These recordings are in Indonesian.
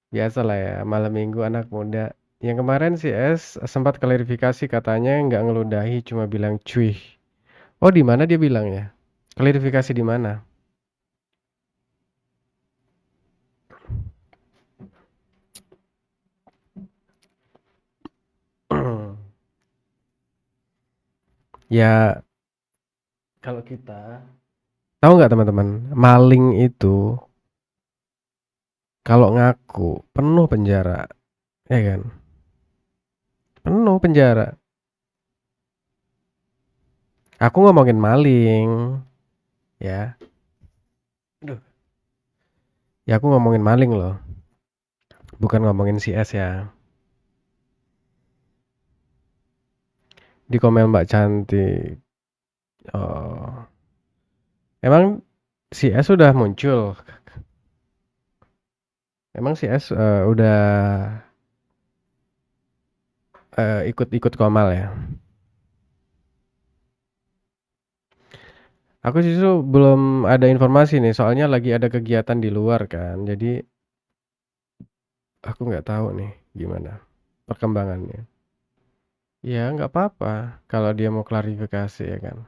Biasalah ya, malam minggu anak muda. Yang kemarin si S sempat klarifikasi katanya nggak ngeludahi, cuma bilang cuy. Oh, di mana dia bilang ya? Klarifikasi di mana? Ya, kalau kita tahu nggak teman-teman, maling itu kalau ngaku penuh penjara, ya kan? Penuh penjara. Aku ngomongin maling, ya. Aduh. Ya aku ngomongin maling loh, bukan ngomongin si S ya. Di komen Mbak Cantik. Oh, emang si S sudah muncul? Emang si S udah ikut-ikut Komal ya? Aku justru belum ada informasi nih, soalnya lagi ada kegiatan di luar kan. Jadi aku nggak tahu nih gimana perkembangannya. Ya nggak apa-apa kalau dia mau klarifikasi ya kan.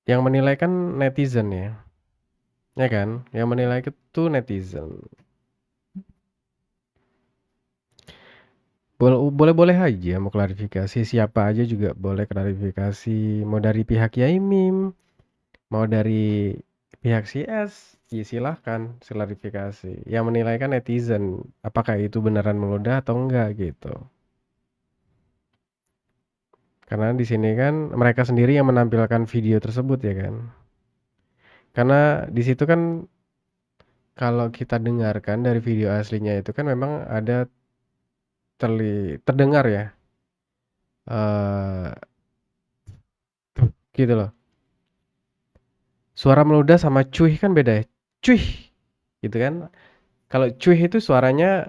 Yang menilai kan netizen ya, ya kan? Yang menilai itu netizen. Boleh-boleh aja mau klarifikasi, siapa aja juga boleh klarifikasi. Mau dari pihak Yaimim, mau dari pihak CS, ya silahkan klarifikasi. Yang menilai kan netizen, apakah itu beneran meludah atau enggak gitu. Karena di sini kan mereka sendiri yang menampilkan video tersebut ya kan. Karena di situ kan kalau kita dengarkan dari video aslinya itu kan memang ada terdengar ya, eh gitu loh. Suara meludah sama cuih kan beda ya. Cuih gitu kan. Kalau cuih itu suaranya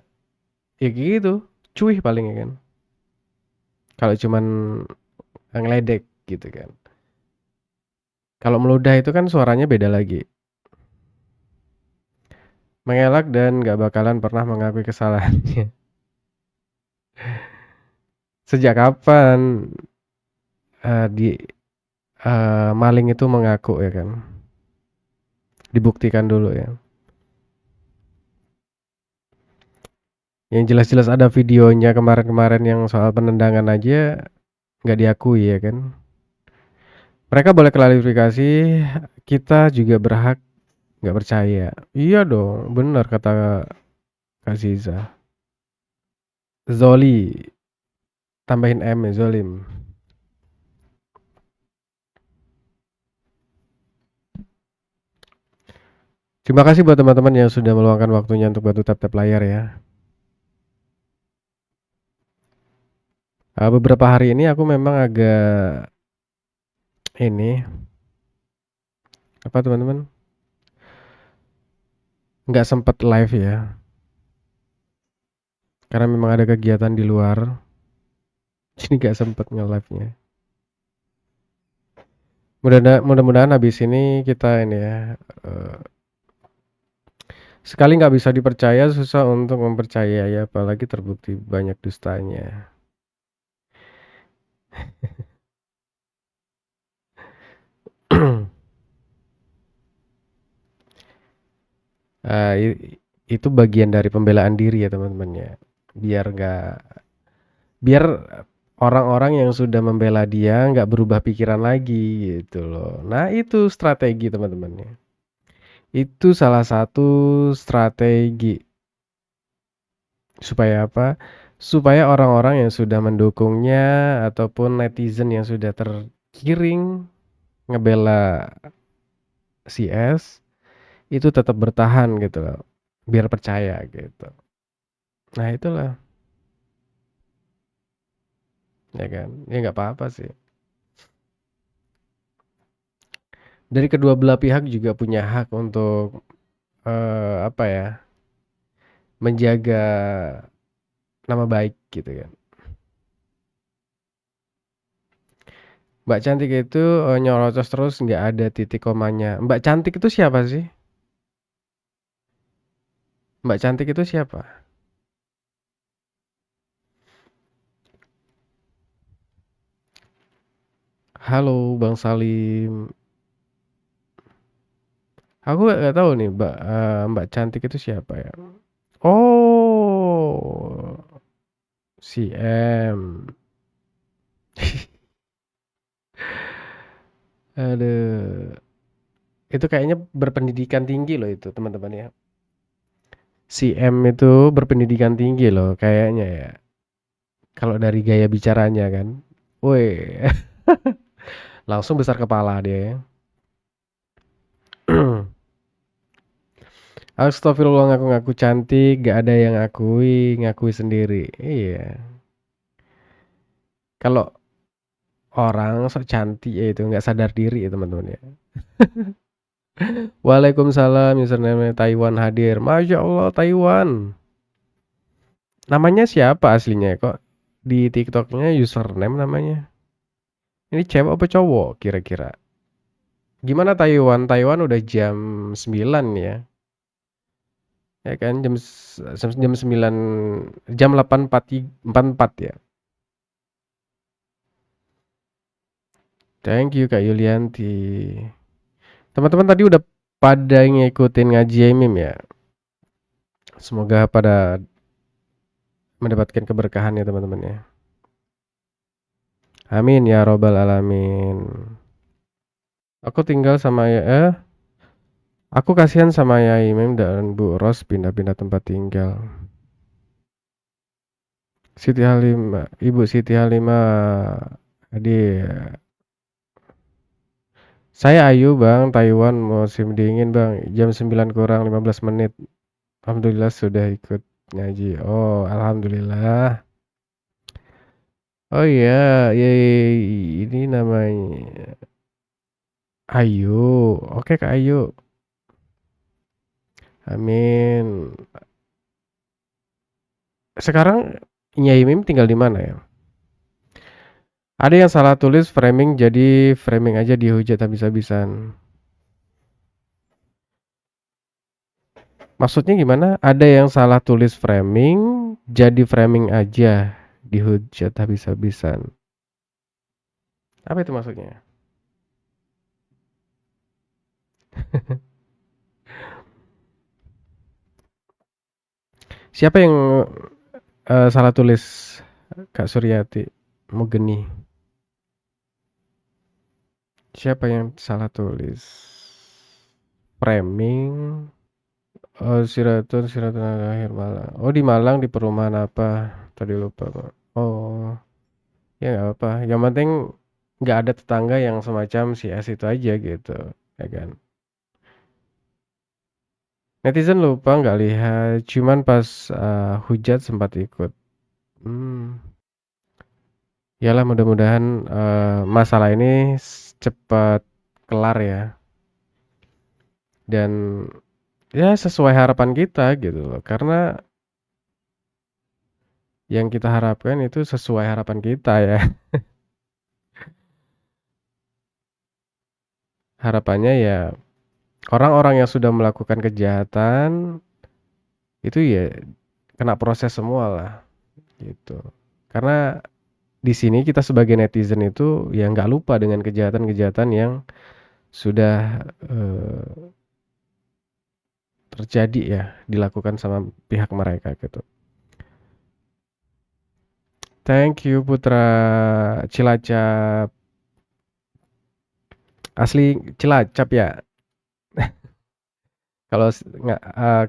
ya gitu, cuih paling ya kan. Kalau cuman ngeledek gitu kan. Kalau meludah itu kan suaranya beda lagi. Mengelak dan gak bakalan pernah mengakui kesalahannya. Sejak kapan di maling itu mengaku ya kan? Dibuktikan dulu ya. Yang jelas-jelas ada videonya kemarin-kemarin yang soal penendangan aja nggak diakui ya kan? Mereka boleh klarifikasi, kita juga berhak nggak percaya. Iya dong, benar kata Kak Ziza. Zoli, tambahin M ya, Zolim. Terima kasih buat teman-teman yang sudah meluangkan waktunya untuk bantu tap-tap layar ya. Beberapa hari ini aku memang agak ini, apa teman-teman, nggak sempet live ya. Karena memang ada kegiatan di luar, jadi nggak sempet nge-live-nya. Mudah-mudahan habis ini kita ini ya, eh, sekali nggak bisa dipercaya, susah untuk mempercayai, apalagi terbukti banyak dustanya. Ah, itu bagian dari pembelaan diri ya teman-teman ya. Biar nggak, biar orang-orang yang sudah membela dia nggak berubah pikiran lagi gitu loh. Nah itu strategi teman-teman ya. Itu salah satu strategi supaya apa? Supaya orang-orang yang sudah mendukungnya ataupun netizen yang sudah tergiring ngebela si S itu tetap bertahan gitu loh. Biar percaya gitu. Nah itulah, ya kan? Ya nggak apa-apa sih. Dari kedua belah pihak juga punya hak untuk apa ya? Menjaga nama baik gitu kan. Mbak Cantik itu nyerocos terus nggak ada titik komanya. Mbak Cantik itu siapa sih? Mbak cantik itu siapa? Halo Bang Salim. Aku nggak tahu nih Mbak cantik itu siapa ya? Oh, si M. Aduh, itu kayaknya berpendidikan tinggi loh itu teman-teman ya. Si M itu berpendidikan tinggi loh kayaknya ya. Kalau dari gaya bicaranya kan. Woi, langsung besar kepala dia. Astagfirullah ngaku-ngaku cantik, gak ada yang ngakui sendiri. Iya. Kalau orang sok cantik ya itu nggak sadar diri ya teman-teman ya. Waalaikumsalam, username Taiwan hadir. Masya Allah Taiwan. Namanya siapa aslinya kok di TikToknya username namanya? Ini cewek apa cowok kira-kira? Gimana Taiwan? Taiwan udah jam 9 ya. Ya kan jam 9 jam 8.44 ya. Thank you Kak Yulianti. Teman-teman tadi udah pada ngikutin ngaji Mim ya. Semoga pada mendapatkan keberkahan ya teman-teman ya. Amin ya robbal alamin. Aku tinggal sama aku kasihan sama Yai Mim dan Bu Ros pindah-pindah tempat tinggal. Siti Halimah, Ibu Siti Halimah hadir. Saya Ayu Bang, Taiwan musim dingin Bang, jam 9 kurang 15 menit. Alhamdulillah sudah ikut ngaji. Oh, alhamdulillah. Oh iya, ini namanya Ayu. Oke Kak Ayu. Amin. Sekarang Nyai Mim tinggal di mana ya? Ada yang salah tulis framing jadi framing aja dihujat habis-habisan. Maksudnya gimana? Ada yang salah tulis framing jadi framing aja dihujat habis-habisan. Apa itu maksudnya? Siapa yang salah tulis Kak Suryati? Mugeni. Siapa yang salah tulis? Framing. Oh, Siratun akhir Malang. Oh, di Malang di perumahan apa? Tadi lupa, Pak. Oh, ya nggak apa. Yang penting nggak ada tetangga yang semacam si S itu aja gitu, ya kan? Netizen lupa nggak lihat, cuman pas hujat sempat ikut. Hmm. Yalah mudah-mudahan masalah ini cepat kelar ya. Dan ya sesuai harapan kita gitu loh. Karena yang kita harapkan itu sesuai harapan kita ya. Harapannya ya orang-orang yang sudah melakukan kejahatan itu ya kena proses semua lah gitu. Karena di sini kita sebagai netizen itu ya nggak lupa dengan kejahatan-kejahatan yang sudah terjadi ya dilakukan sama pihak mereka gitu. Thank you Putra Cilacap. Asli Cilacap ya. Kalau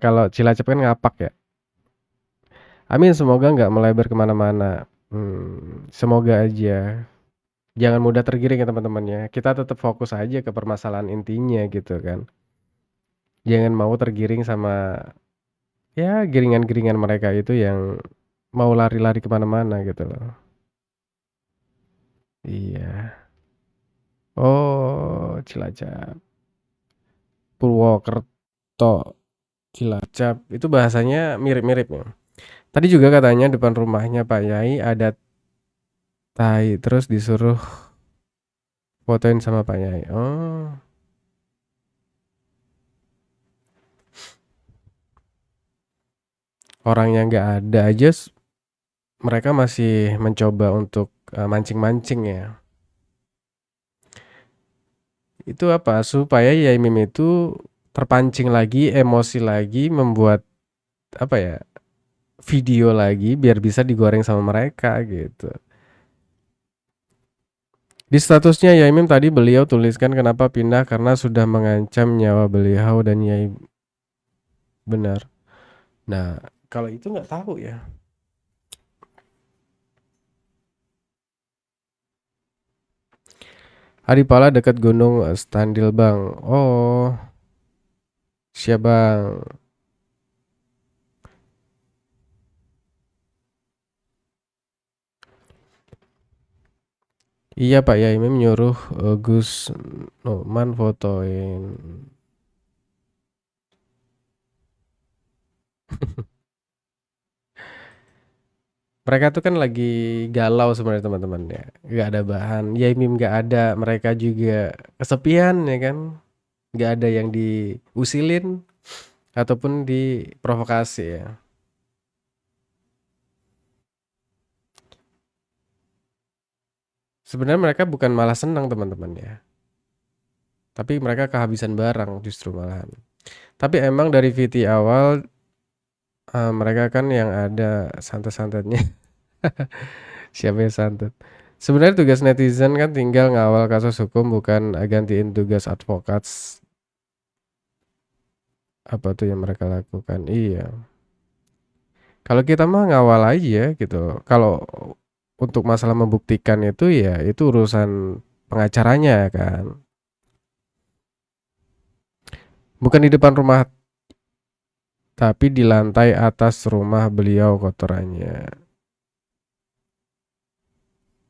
kalau Cilacap kan ngapak ya. Amin semoga nggak melebar kemana-mana. Semoga aja. Jangan mudah tergiring ya teman-teman ya. Kita tetap fokus aja ke permasalahan intinya gitu kan. Jangan mau tergiring sama ya giringan-giringan mereka itu yang mau lari-lari kemana-mana gitu loh. Iya. Oh, Cilacap. Purwokerto, Cilacap. Itu bahasanya mirip-mirip ya. Tadi juga katanya depan rumahnya Pak Yai ada tai terus disuruh fotoin sama Pak Yai. Oh. Orang yang nggak ada aja mereka masih mencoba untuk, mancing-mancing ya. Itu apa, supaya Yaimim itu terpancing lagi, emosi lagi, membuat apa ya, video lagi biar bisa digoreng sama mereka gitu. Di statusnya Yaimim tadi beliau tuliskan kenapa pindah karena sudah mengancam nyawa beliau dan Yai benar. Nah, kalau itu nggak tahu ya. Adipala dekat Gunung Standil Bang. Oh, siap Bang. Iya Pak Yaimim nyuruh Gus Numan fotoin. Mereka tuh kan lagi galau sebenarnya teman-teman ya. Gak ada bahan. Yaimim gak ada. Mereka juga kesepian ya kan. Gak ada yang diusilin ataupun diprovokasi ya. Sebenarnya mereka bukan malah senang teman-teman ya. Tapi mereka kehabisan barang justru malahan. Tapi emang dari VT awal mereka kan yang ada santet-santetnya. Siapa yang santet? Sebenarnya tugas netizen kan tinggal ngawal kasus hukum bukan gantiin tugas advokat. Apa tuh yang mereka lakukan? Iya. Kalau kita mah ngawal aja gitu. Kalau untuk masalah membuktikan itu ya itu urusan pengacaranya kan. Bukan di depan rumah tapi di lantai atas rumah beliau kotorannya.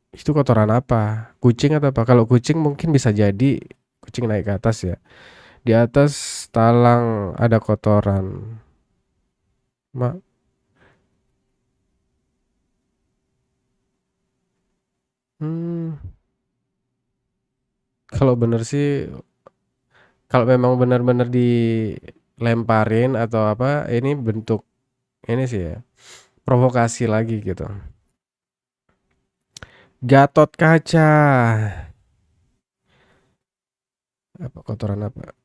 Itu kotoran apa? Kucing atau apa? Kalau kucing mungkin bisa jadi kucing naik ke atas ya. Di atas talang ada kotoran. Ma, hmm, kalau bener sih, kalau memang benar-benar dilemparin atau apa, ini bentuk ini sih ya, provokasi lagi gitu. Gatot kaca. Apa kotoran apa?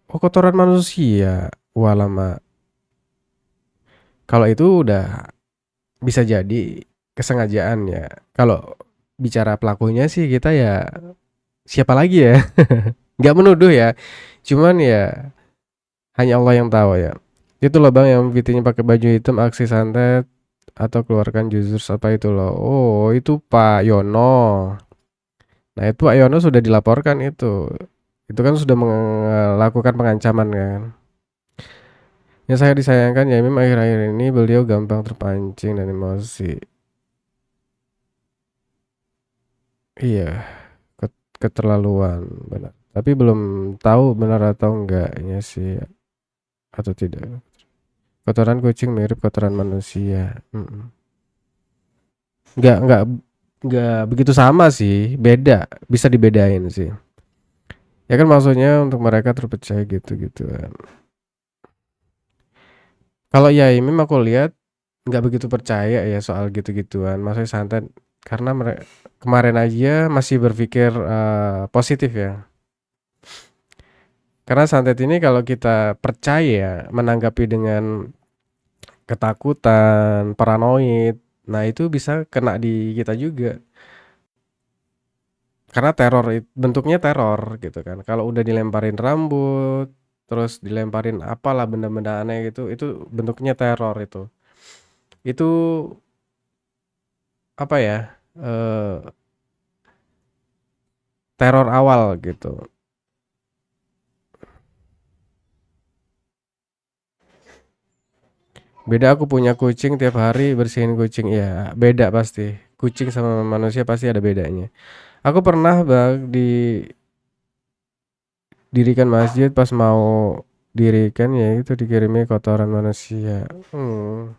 Oh, kotoran manusia. Walama. Kalau itu udah bisa jadi kesengajaan ya. Kalau bicara pelakunya sih kita ya siapa lagi ya? Nggak menuduh ya. Cuman ya hanya Allah yang tahu ya. Itu loh bang yang VT-nya pakai baju hitam aksi santet atau keluarkan juzur apa itu loh. Oh itu Pak Yono. Nah itu Pak Yono sudah dilaporkan itu. Itu kan sudah melakukan pengancaman kan. Yang saya disayangkan ya memang akhir-akhir ini beliau gampang terpancing dan emosi. Iya, keterlaluan benar. Tapi belum tahu benar atau enggaknya sih atau tidak. Kotoran kucing mirip kotoran manusia. Mm-mm. Nggak nggak begitu sama sih, beda, bisa dibedain sih. Ya kan maksudnya untuk mereka terpercaya gitu-gitu kan. Kalau ya ini aku lihat nggak begitu percaya ya soal gitu-gituan. Maksudnya santet karena kemarin aja masih berpikir positif ya. Karena santet ini kalau kita percaya menanggapi dengan ketakutan, paranoid, nah itu bisa kena di kita juga. Karena teror bentuknya teror gitu kan. Kalau udah dilemparin rambut, terus dilemparin apalah benda-benda aneh gitu, itu bentuknya teror itu. Itu apa ya? eh Teror awal gitu. Beda aku punya kucing tiap hari bersihin kucing. Ya, beda pasti. Kucing sama manusia pasti ada bedanya. Aku pernah bang dirikan masjid pas mau dirikan ya itu dikirimi kotoran manusia. Hmm.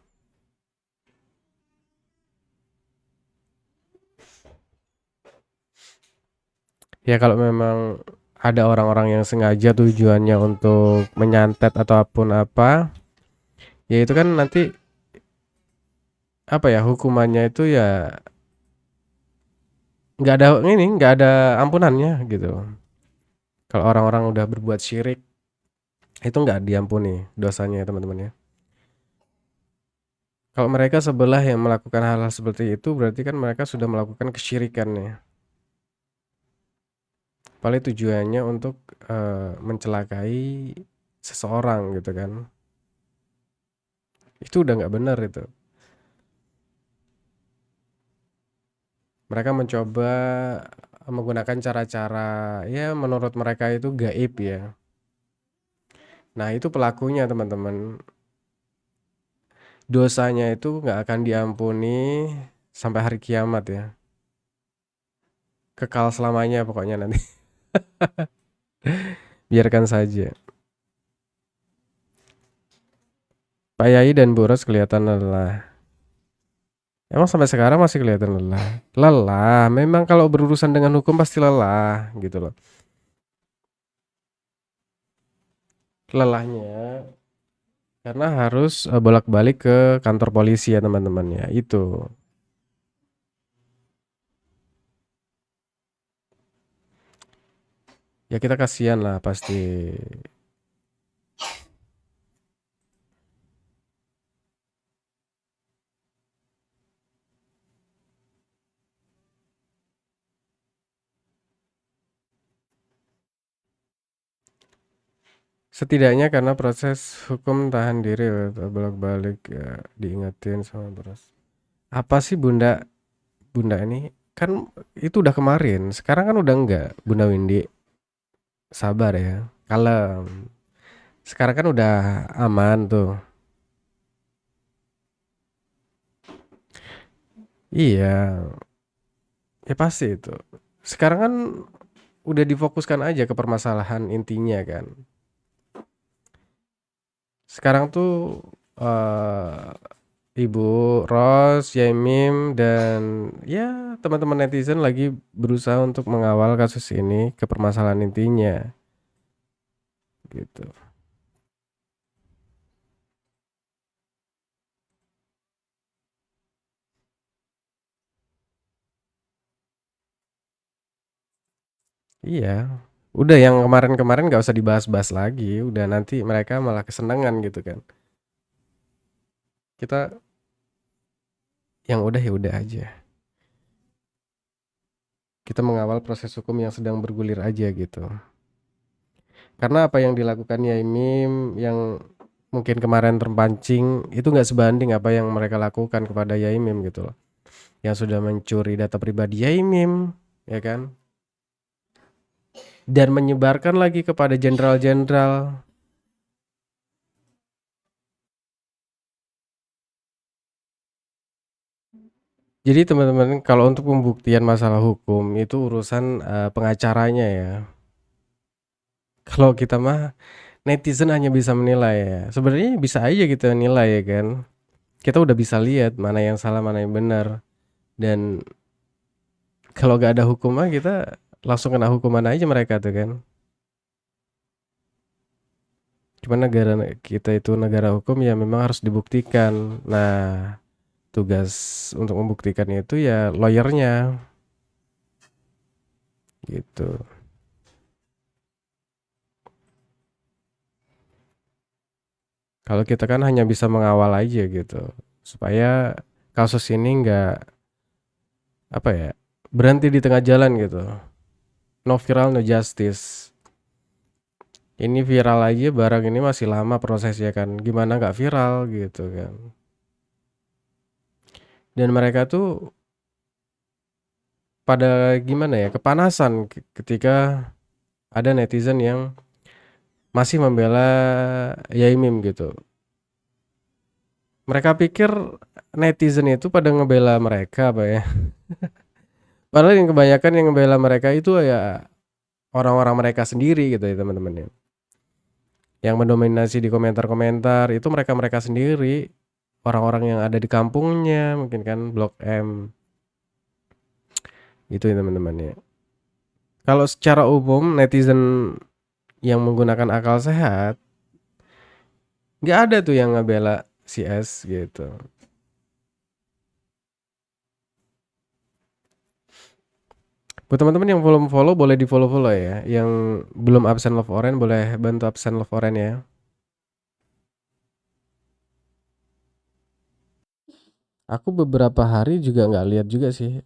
Ya kalau memang ada orang-orang yang sengaja tujuannya untuk menyantet ataupun apa, Ya itu kan nanti apa ya, hukumannya itu ya nggak ada ampunannya gitu. Kalau orang-orang udah berbuat syirik itu nggak diampuni dosanya ya teman-teman ya. Kalau mereka sebelah yang melakukan hal-hal seperti itu berarti kan mereka sudah melakukan kesyirikan ya. Paling tujuannya untuk mencelakai seseorang gitu kan. Itu udah nggak benar itu. Mereka mencoba menggunakan cara-cara ya menurut mereka itu gaib ya. Nah itu pelakunya teman-teman. Dosanya itu nggak akan diampuni sampai hari kiamat ya. Kekal selamanya pokoknya nanti. Biarkan saja. Pak Yai dan Bu Ros kelihatan lelah. Emang sampai sekarang masih kelihatan lelah. Lelah, memang kalau berurusan dengan hukum pasti lelah gitu loh. Lelahnya karena harus bolak-balik ke kantor polisi ya teman-teman ya. Itu. Ya kita kasihan lah pasti. Setidaknya karena proses hukum tahan diri bolak-balik ya, diingetin sama terus. Apa sih Bunda? Bunda ini kan itu udah kemarin. Sekarang kan udah enggak, Bunda Windy. Sabar ya. Kalem. Sekarang kan udah aman tuh. Iya, ya pasti itu. Sekarang kan udah difokuskan aja ke permasalahan intinya kan. Sekarang tuh eh Ibu Ros, Yaimim, dan ya teman-teman netizen lagi berusaha untuk mengawal kasus ini ke permasalahan intinya gitu. Iya, udah yang kemarin-kemarin nggak usah dibahas-bahas lagi, udah nanti mereka malah kesenangan gitu kan. Kita yang udah ya udah aja. Kita mengawal proses hukum yang sedang bergulir aja gitu. Karena apa yang dilakukan Yaimim yang mungkin kemarin terpancing itu nggak sebanding apa yang mereka lakukan kepada Yaimim gitu loh. Yang sudah mencuri data pribadi Yaimim, ya kan? Dan menyebarkan lagi kepada jenderal-jenderal. Jadi teman-teman kalau untuk pembuktian masalah hukum itu urusan pengacaranya ya. Kalau kita mah netizen hanya bisa menilai ya. Sebenarnya bisa aja kita nilai ya kan. Kita udah bisa lihat mana yang salah, mana yang benar. Dan kalau gak ada hukum mah kita langsung kena hukuman aja mereka tuh kan. Cuman negara kita itu negara hukum ya memang harus dibuktikan. Nah, tugas untuk membuktikan itu ya lawyernya gitu. Kalau kita kan hanya bisa mengawal aja gitu. Supaya kasus ini nggak apa ya berhenti di tengah jalan gitu. No viral, no justice. Ini viral aja barang ini masih lama prosesnya kan. Gimana nggak viral gitu kan. Dan mereka tuh pada gimana ya kepanasan ketika ada netizen yang masih membela Yaimim gitu. Mereka pikir netizen itu pada ngebela mereka apa ya. Padahal yang kebanyakan yang ngebela mereka itu ya orang-orang mereka sendiri gitu ya teman-teman ya. Yang mendominasi di komentar-komentar itu mereka-mereka sendiri. Orang-orang yang ada di kampungnya mungkin kan Blok M. Gitu ya teman-teman ya. Kalau secara umum netizen yang menggunakan akal sehat nggak ada tuh yang ngebela si S gitu. Buat teman-teman yang belum follow boleh di-follow-follow ya. Yang belum absen love orange boleh bantu absen love orange ya. Aku beberapa hari juga nggak lihat juga sih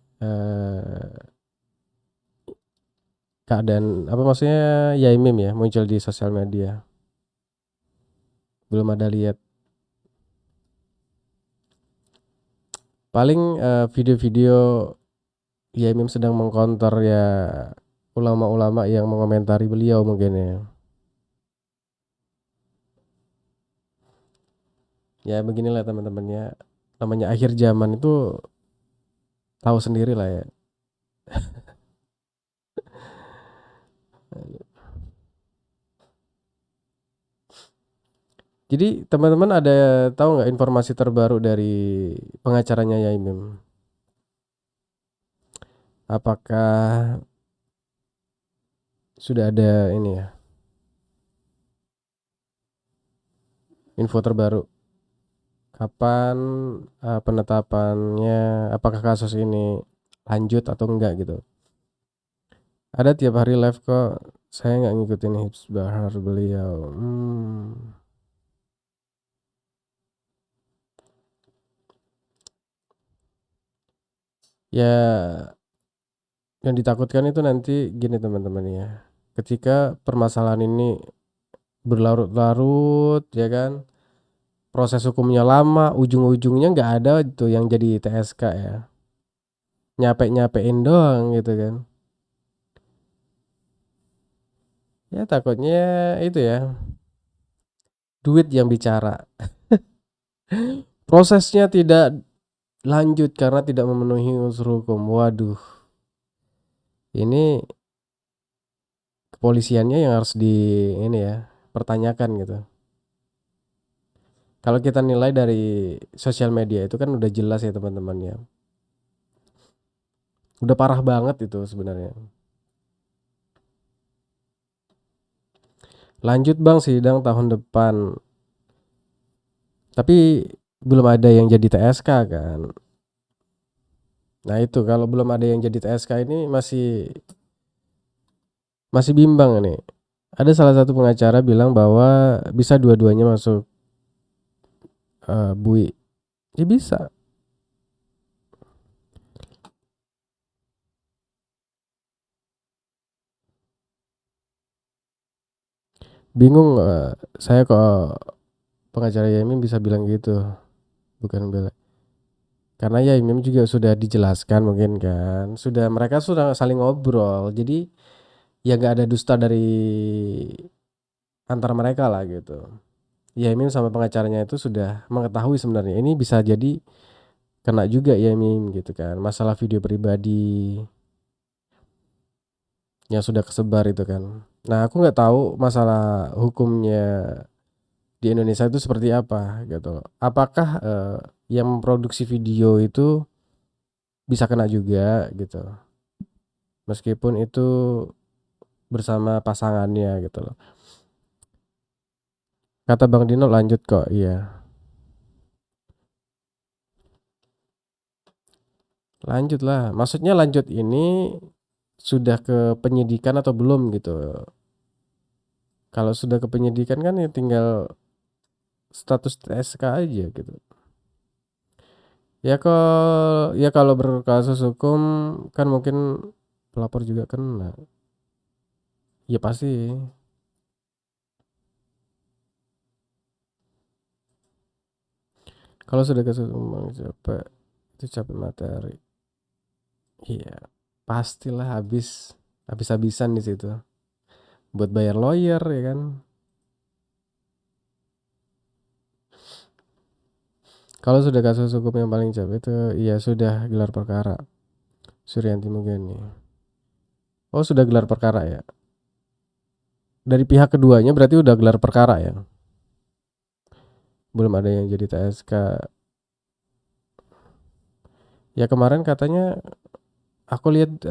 keadaan apa maksudnya Yaimim ya muncul di sosial media. Belum ada lihat. Paling video-video Yaimim sedang mengkonter ya ulama-ulama yang mengomentari beliau mungkin ya. Ya beginilah teman-temannya. Namanya akhir zaman itu tahu sendiri lah ya. Jadi teman-teman ada tahu nggak informasi terbaru dari pengacaranya Yaimim? Apakah sudah ada ini ya info terbaru? Kapan penetapannya? Apakah kasus ini lanjut atau enggak gitu? Ada tiap hari live kok. Saya nggak ngikutin Hibs Bahar beliau. Ya, yang ditakutkan itu nanti gini teman-teman ya. Ketika permasalahan ini berlarut-larut, ya kan, proses hukumnya lama, ujung-ujungnya nggak ada itu yang jadi TSK ya. Nyape-nyapein doang gitu kan. Ya takutnya itu ya, duit yang bicara. Prosesnya tidak lanjut karena tidak memenuhi unsur hukum. Waduh, ini kepolisiannya yang harus di ini ya, pertanyakan gitu. Kalau kita nilai dari sosial media itu kan udah jelas ya teman-teman ya. Udah parah banget itu sebenarnya. Lanjut bang sidang tahun depan. Tapi belum ada yang jadi TSK kan. Nah itu kalau belum ada yang jadi TSK ini masih bimbang nih. Ada salah satu pengacara bilang bahwa bisa dua-duanya masuk bui. Ya bisa. Bingung saya kok pengacara Yamin bisa bilang gitu. Bukan bela. Karena Yamin juga sudah dijelaskan mungkin kan. Mereka sudah saling ngobrol. Jadi ya nggak ada dusta dari antara mereka lah gitu. Yamin sama pengacaranya itu sudah mengetahui sebenarnya ini bisa jadi kena juga Yamin gitu kan. Masalah video pribadi yang sudah kesebar itu kan. Nah aku nggak tahu masalah hukumnya di Indonesia itu seperti apa gitu. Apakah yang memproduksi video itu bisa kena juga gitu. Meskipun itu bersama pasangannya gitu loh. Kata Bang Dino lanjut kok, iya. Lanjut lah. Maksudnya lanjut ini sudah ke penyidikan atau belum gitu. Kalau sudah ke penyidikan kan ya tinggal status TSK aja gitu. Ya kalau berkasus hukum kan mungkin pelapor juga kena. Ya pasti. Kalau sudah kasus hukum capek itu capek materi. Iya, pastilah habis-habisan di situ. Buat bayar lawyer ya kan. Kalau sudah kasus hukum yang paling capek itu ya sudah gelar perkara. Suryanti Mugeni. Oh, sudah gelar perkara ya. Dari pihak keduanya berarti udah gelar perkara ya. Belum ada yang jadi TSK. Ya kemarin katanya aku lihat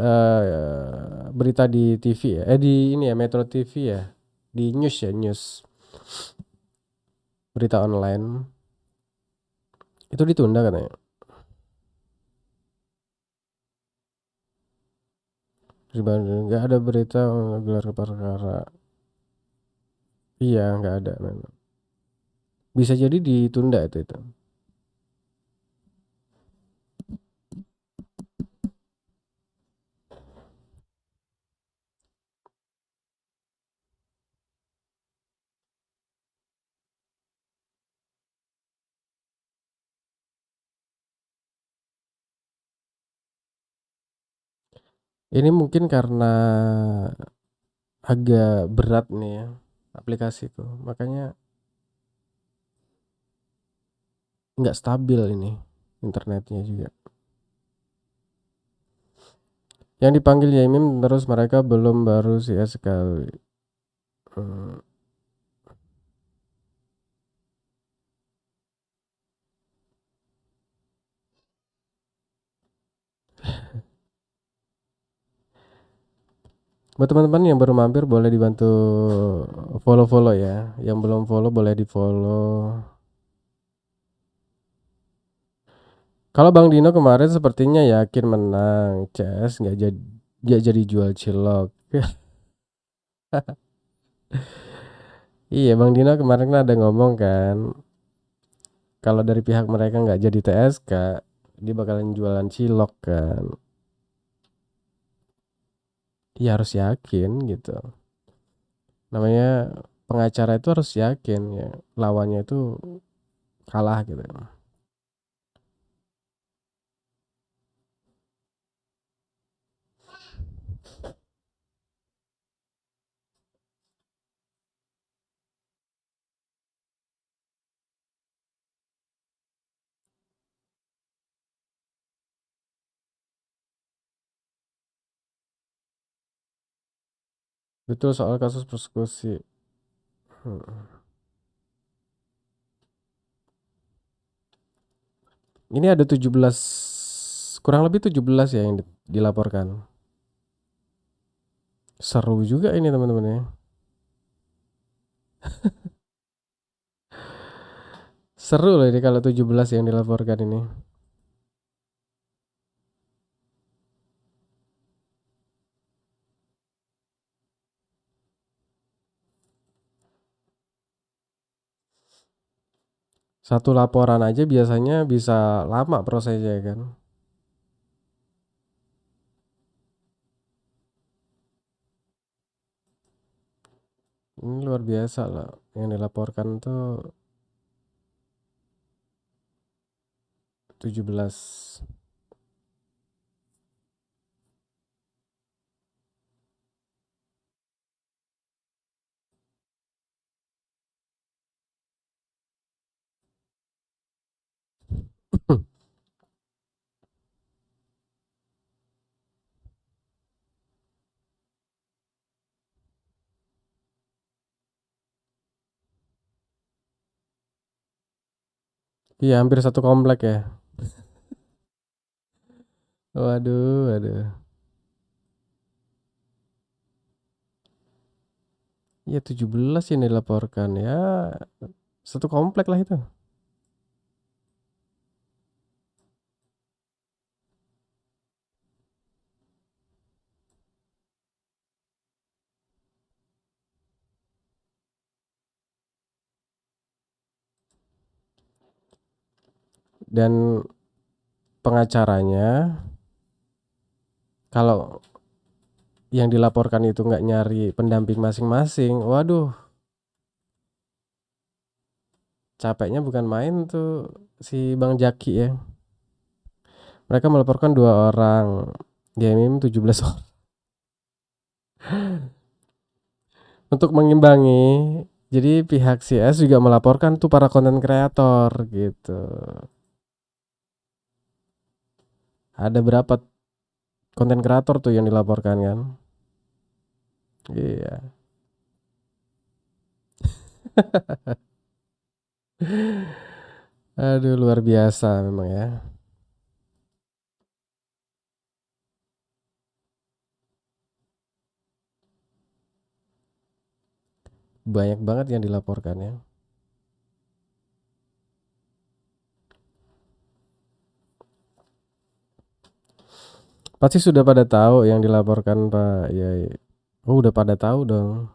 berita di TV ya. Di ini ya Metro TV ya. Di news ya, news. Berita online. Itu ditunda katanya. Nggak ada berita gelar perkara. Iya, nggak ada memang. Bisa jadi ditunda itu. Ini mungkin karena agak berat nih ya aplikasiku, makanya nggak stabil ini internetnya juga. Yang dipanggil Yaimim terus mereka belum baru sih ya sekali. Hmm. Buat teman-teman yang baru mampir boleh dibantu follow-follow ya. Yang belum follow boleh di-follow. Kalau Bang Dino kemarin sepertinya yakin menang. CS nggak jadi jual cilok. Iya, Bang Dino kemarin kan ada ngomong kan, kalau dari pihak mereka nggak jadi TSK, dia bakalan jualan cilok kan. Iya harus yakin gitu. Namanya pengacara itu harus yakin ya lawannya itu kalah gitu. Betul soal kasus persekusi. Hmm. Ini ada 17, kurang lebih 17 ya yang dilaporkan. Seru juga ini teman-teman ya. Seru loh ini kalau 17 yang dilaporkan ini. Satu laporan aja biasanya bisa lama prosesnya kan. Ini luar biasa lah yang dilaporkan tuh 17. Iya hampir satu komplek ya. Waduh, waduh. Iya 17 yang dilaporkan ya. Satu komplek lah itu. Dan pengacaranya kalau yang dilaporkan itu nggak nyari pendamping masing-masing, waduh, capeknya bukan main tuh si Bang Jaki ya. Mereka melaporkan 2 orang, GMM 17 orang. Untuk mengimbangi, jadi pihak CS juga melaporkan tuh para konten kreator gitu. Ada berapa konten kreator tuh yang dilaporkan kan? Iya. Aduh luar biasa memang ya. Banyak banget yang dilaporkan ya. Pasti sudah pada tahu yang dilaporkan, Pak. Ya, ya. Oh, udah pada tahu dong.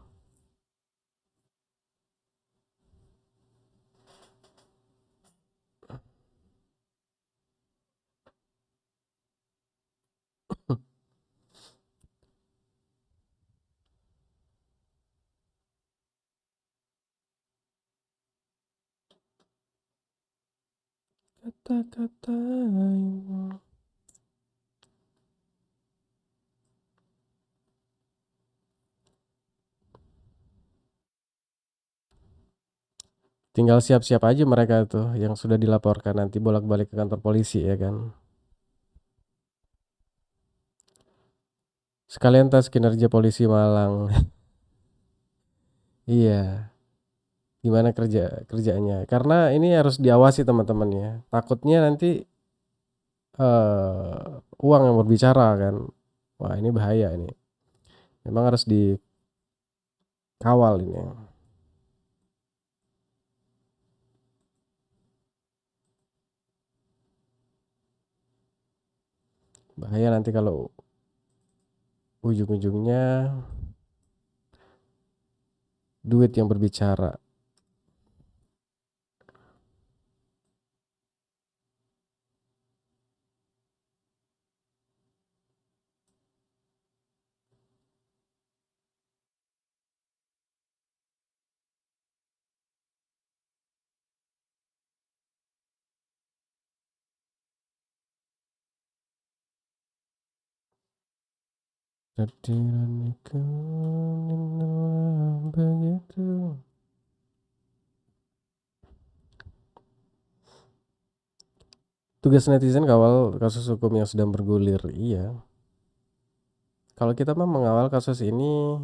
Kata-kata yang tinggal siap-siap aja mereka tuh yang sudah dilaporkan nanti bolak-balik ke kantor polisi ya kan. Sekalian tes kinerja polisi Malang. Iya, gimana kerjanya? Karena ini harus diawasi teman-teman ya. Takutnya nanti uang yang berbicara kan. Wah, ini bahaya ini. Memang harus dikawal ini. Bahaya nanti kalau ujung-ujungnya duit yang berbicara. Begitu. Tugas netizen kawal kasus hukum yang sedang bergulir. Iya. Kalau kita mah mengawal kasus ini,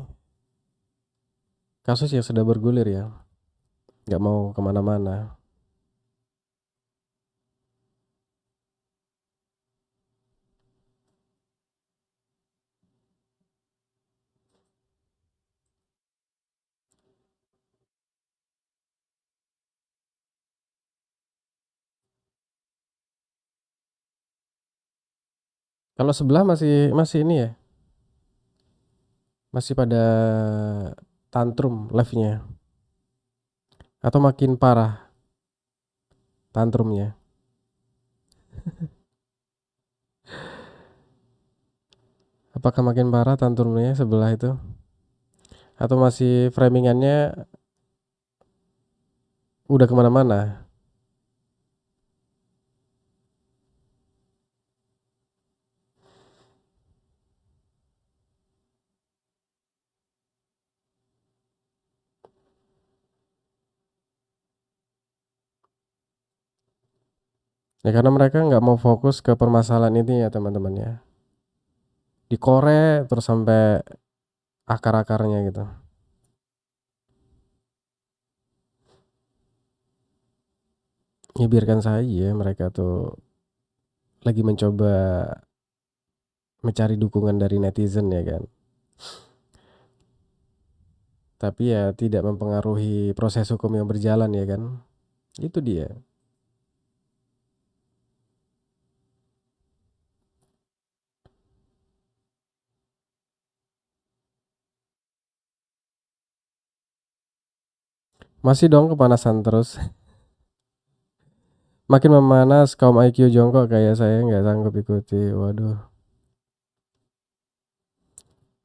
kasus yang sudah bergulir ya. Nggak mau kemana-mana. Kalau sebelah masih masih ini ya, masih pada tantrum live-nya. Atau makin parah tantrumnya. Apakah makin parah tantrumnya sebelah itu? Atau masih framingannya udah kemana-mana? Ya karena mereka nggak mau fokus ke permasalahan ini ya teman-teman ya. Dikorek terus sampai akar-akarnya gitu. Ya biarkan saja mereka tuh lagi mencoba mencari dukungan dari netizen ya kan. Tapi ya tidak mempengaruhi proses hukum yang berjalan ya kan. Itu dia. Masih dong kepanasan terus. Makin memanas kaum IQ jongkok kayak saya nggak sanggup ikuti. Waduh.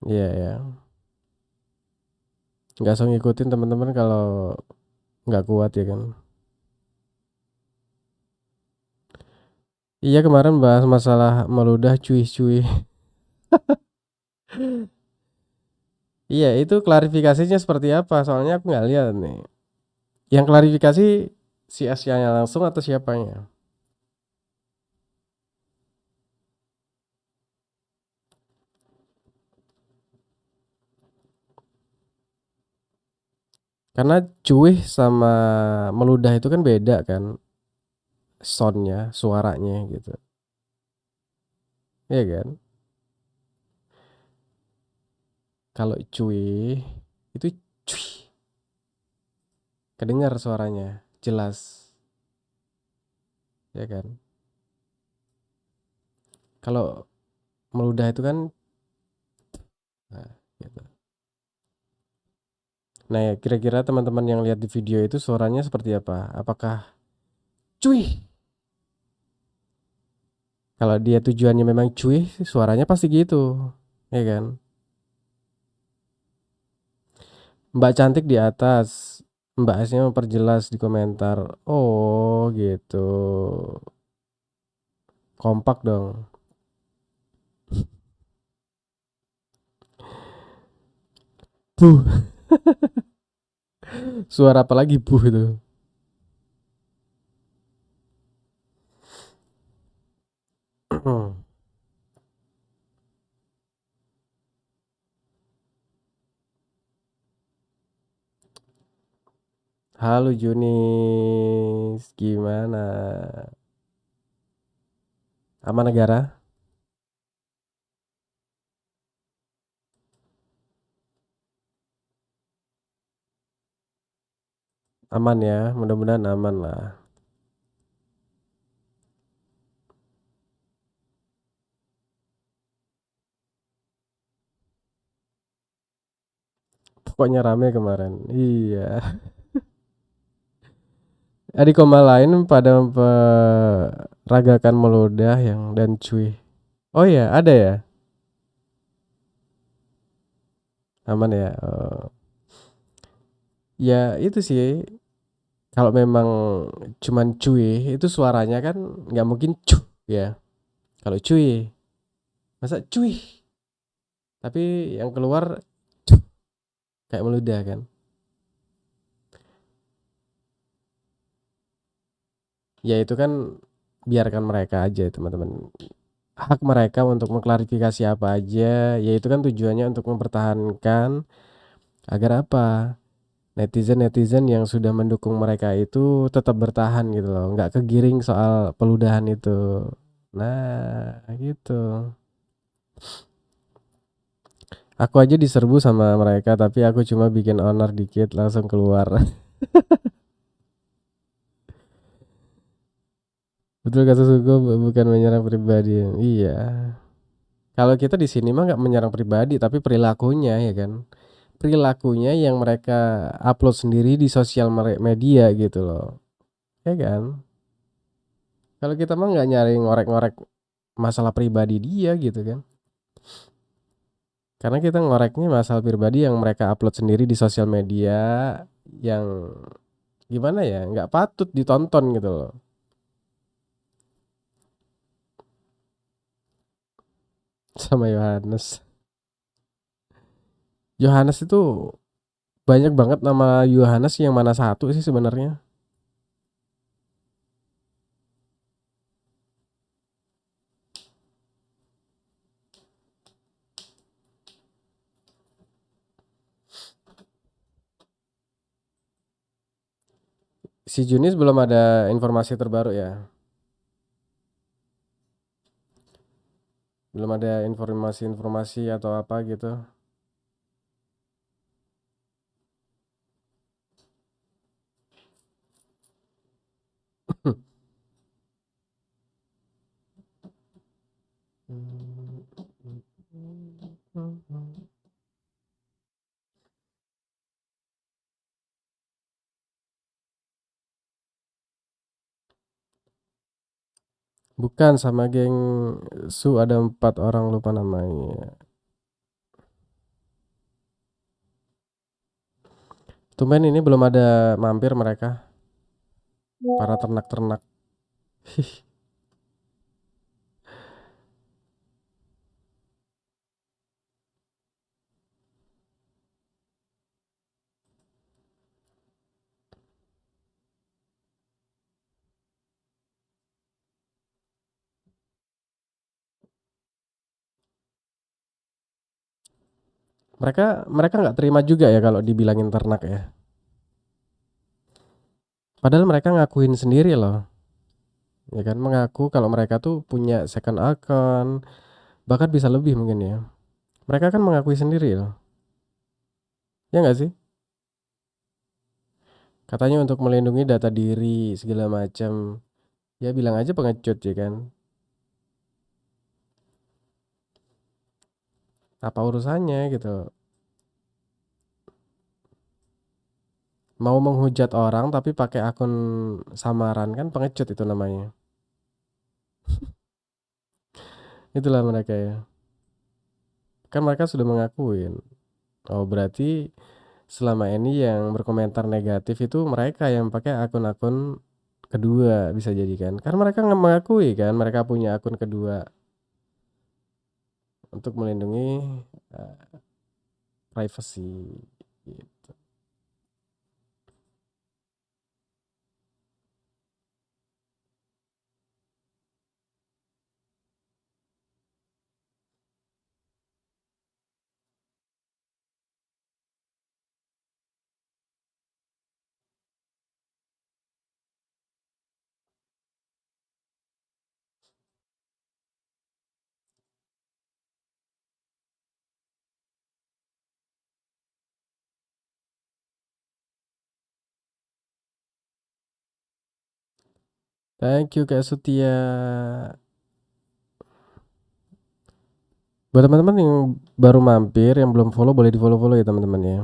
Iya ya. Nggak sanggup ngikutin teman-teman kalau nggak kuat ya kan. Iya kemarin bahas masalah meludah cuy-cuy. Iya itu klarifikasinya seperti apa? Soalnya aku nggak lihat nih. Yang klarifikasi si Asyanya langsung atau siapanya? Karena cuih sama meludah itu kan beda kan soundnya, suaranya gitu. Iya kan? Kalau cuih itu cuih, kedengar suaranya jelas, ya kan? Kalau meludah itu kan, nah, gitu. Nah, ya, kira-kira teman-teman yang lihat di video itu suaranya seperti apa? Apakah cuih? Kalau dia tujuannya memang cuih, suaranya pasti gitu, ya kan? Mbak cantik di atas, Mbak Asnya memperjelas di komentar. Oh, gitu. Kompak dong. Buh. Suara apa lagi buh itu? Halo Junis, gimana? Aman negara? Aman ya, mudah-mudahan aman lah. Pokoknya rame kemarin. Iya. Di koma lain pada memperagakan meludah yang dan cuy. Oh ya, ada ya? Aman ya. Oh. Ya itu sih. Kalau memang cuman cuy itu suaranya kan nggak mungkin cuh ya. Kalau cuy, masa cuy? Tapi yang keluar cuh, kayak meludah kan. Ya itu kan biarkan mereka aja teman-teman. Hak mereka untuk mengklarifikasi apa aja. Ya itu kan tujuannya untuk mempertahankan agar apa? Netizen-netizen yang sudah mendukung mereka itu tetap bertahan gitu loh, nggak kegiring soal peludahan itu. Nah, gitu. Aku aja diserbu sama mereka, tapi aku cuma bikin honor dikit langsung keluar. Betul kata Sugo, bukan menyerang pribadi. Iya. Kalau kita di sini mah nggak menyerang pribadi, tapi perilakunya ya kan. Perilakunya yang mereka upload sendiri di sosial media gitu loh. Ya kan? Kalau kita mah nggak nyari ngorek-ngorek masalah pribadi dia gitu kan. Karena kita ngoreknya masalah pribadi yang mereka upload sendiri di sosial media yang gimana ya, nggak patut ditonton gitu loh. Sama Yohanes. Yohanes itu banyak banget nama Yohanes, yang mana satu sih sebenarnya? Si Junis belum ada informasi terbaru ya. Belum ada informasi-informasi atau apa gitu. Bukan, sama geng Su ada 4 orang, lupa namanya. Tumben ini belum ada mampir mereka, para ternak-ternak. Mereka mereka nggak terima juga ya kalau dibilangin ternak ya. Padahal mereka ngakuin sendiri loh. Ya kan, mengaku kalau mereka tuh punya second account, bahkan bisa lebih mungkin ya. Mereka kan mengakui sendiri loh. Ya nggak sih? Katanya untuk melindungi data diri segala macam. Ya bilang aja pengecut ya kan. Apa urusannya gitu? Mau menghujat orang tapi pakai akun samaran kan pengecut itu namanya. Itulah mereka ya. Kan mereka sudah mengakuin. Oh, berarti selama ini yang berkomentar negatif itu mereka yang pakai akun-akun kedua bisa jadi kan. Karena mereka mengakui kan mereka punya akun kedua untuk melindungi eh, privacy. Gitu. Thank you Kak Sutia. Buat teman-teman yang baru mampir, yang belum follow boleh di-follow-follow ya teman-teman ya.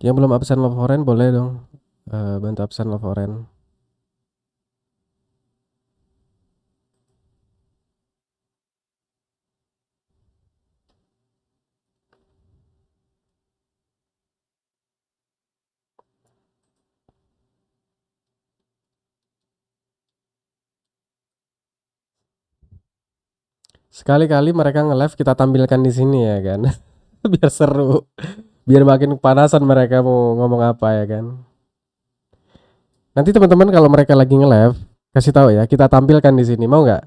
Yang belum absen love foreign boleh dong bantu absen love foreign. Sekali-kali mereka nge-live kita tampilkan di sini ya kan. Biar seru. Biar makin kepanasan mereka mau ngomong apa ya kan. Nanti teman-teman kalau mereka lagi nge-live kasih tahu ya, kita tampilkan di sini. Mau nggak?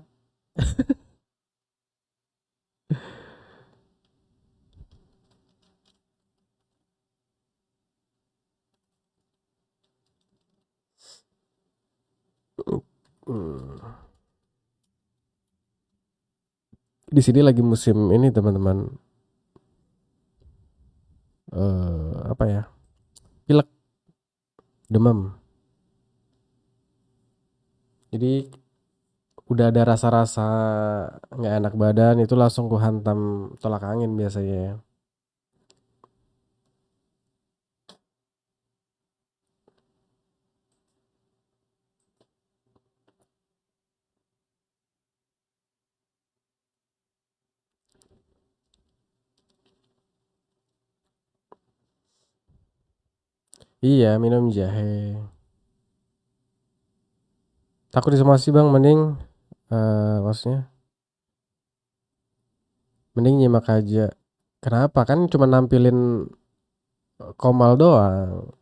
Hmm. Di sini lagi musim ini teman-teman. Apa ya? Pilek, demam. Jadi udah ada rasa-rasa nggak enak badan itu langsung ku hantam tolak angin biasanya ya. Iya, minum jahe. Takut disomasi bang, mending maksudnya mending nyimak aja. Kenapa? Kan cuma nampilin Komal doang.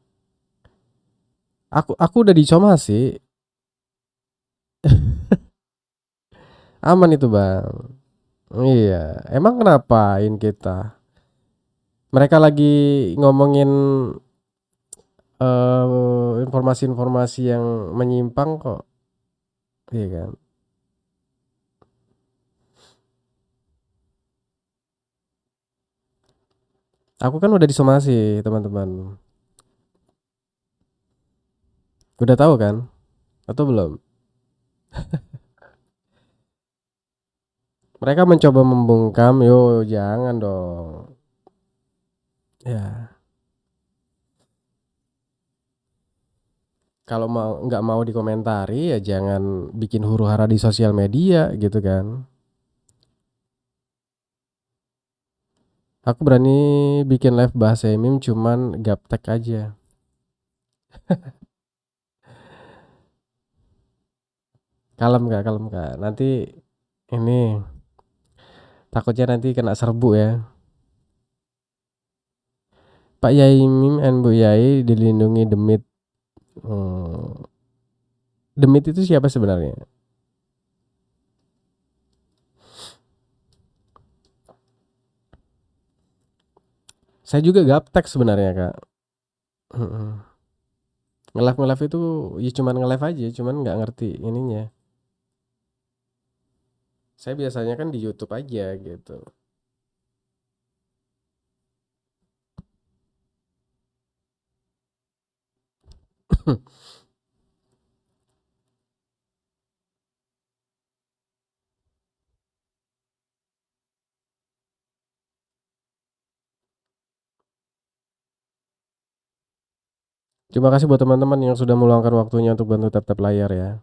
Aku udah disomasi, aman itu bang. Iya, emang kenapain kita? Mereka lagi ngomongin informasi-informasi yang menyimpang kok, iya kan? Aku kan udah disomasi teman-teman. Udah tahu kan? Atau belum? Mereka mencoba membungkam, yo jangan dong. Ya, kalau mau nggak mau dikomentari ya jangan bikin huru hara di sosial media gitu kan. Aku berani bikin live bahasa meme cuman gaptek aja. Kalem kak. Nanti ini takutnya nanti kena serbu ya. Pak Yai Mim and Bu Yai dilindungi Demit. Hmm. Demit itu siapa sebenarnya? Saya juga gaptek sebenarnya kak. Mm-mm. Nge-live itu ya cuman nge-live aja, cuman nggak ngerti ininya. Saya biasanya kan di YouTube aja gitu. Terima kasih buat teman-teman yang sudah meluangkan waktunya untuk bantu tap-tap layar ya.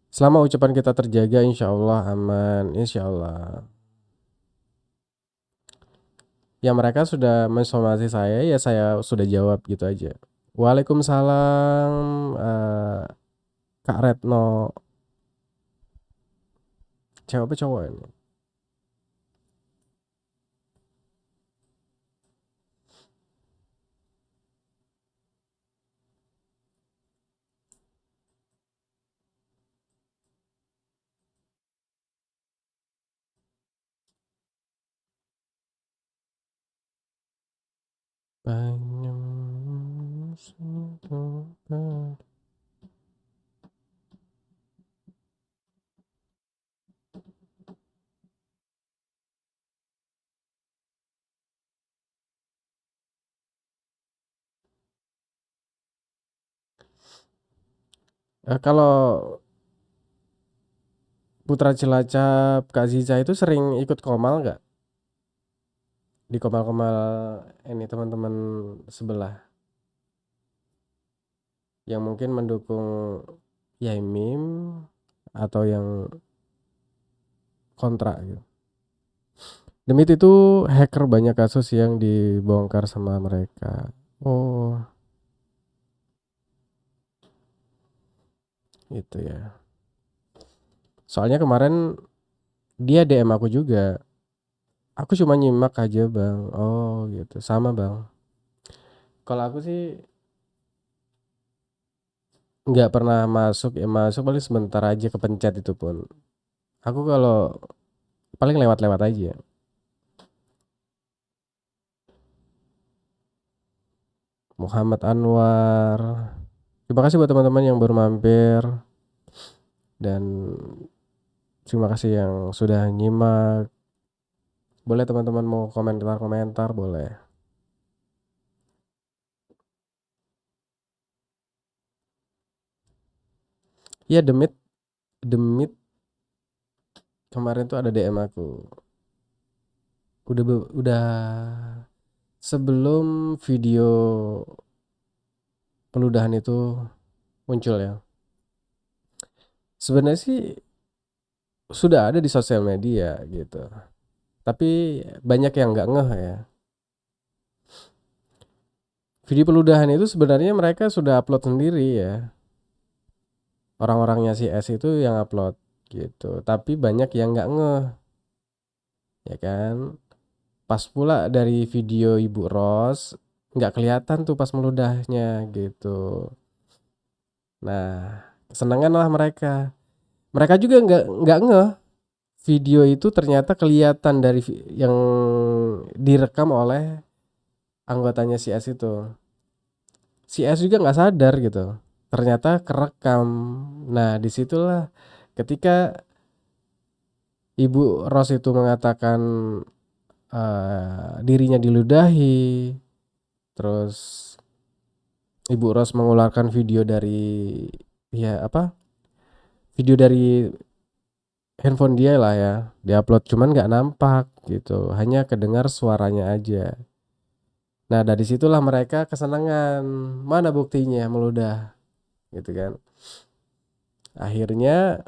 Selama ucapan kita terjaga, insya Allah aman, insya Allah. Ya mereka sudah mensomasi saya, ya saya sudah jawab gitu aja. Waalaikumsalam, Kak Retno. Cewek apa cowok ini? Banyak. Kalau Putra Cilacap, Kak Ziza itu sering ikut komal nggak? Di komal-komal ini teman-teman sebelah yang mungkin mendukung Yaimim atau yang kontra gitu. Demit itu hacker, banyak kasus yang dibongkar sama mereka. Oh, itu ya. Soalnya kemarin dia DM aku juga. Aku cuma nyimak aja bang. Oh gitu, sama bang. Kalau aku sih nggak pernah masuk, ya masuk paling sebentar aja kepencet itu pun. Aku kalau paling lewat-lewat aja. Muhammad Anwar. Terima kasih buat teman-teman yang baru mampir dan terima kasih yang sudah nyimak. Boleh teman-teman mau komentar-komentar boleh. Iya demit kemarin tuh ada DM aku. Udah sebelum video peludahan itu muncul ya. Sebenarnya sih sudah ada di sosial media gitu. Tapi banyak yang nggak ngeh ya. Video peludahan itu sebenarnya mereka sudah upload sendiri ya. Orang-orangnya si S itu yang upload gitu. Tapi banyak yang nggak ngeh, ya kan? Pas pula dari video Ibu Ros nggak kelihatan tuh pas meludahnya gitu. Nah, kesenangan lah mereka. Mereka juga nggak ngeh video itu ternyata kelihatan dari yang direkam oleh anggotanya si S itu. Si S juga nggak sadar gitu. Ternyata kerekam. Nah, disitulah ketika Ibu Ros itu mengatakan dirinya diludahi, terus Ibu Ros mengeluarkan video dari ya apa? Video dari handphone dia lah ya, diupload cuman nggak nampak gitu, hanya kedengar suaranya aja. Nah dari situlah mereka kesenangan, mana buktinya meludah gitu kan. Akhirnya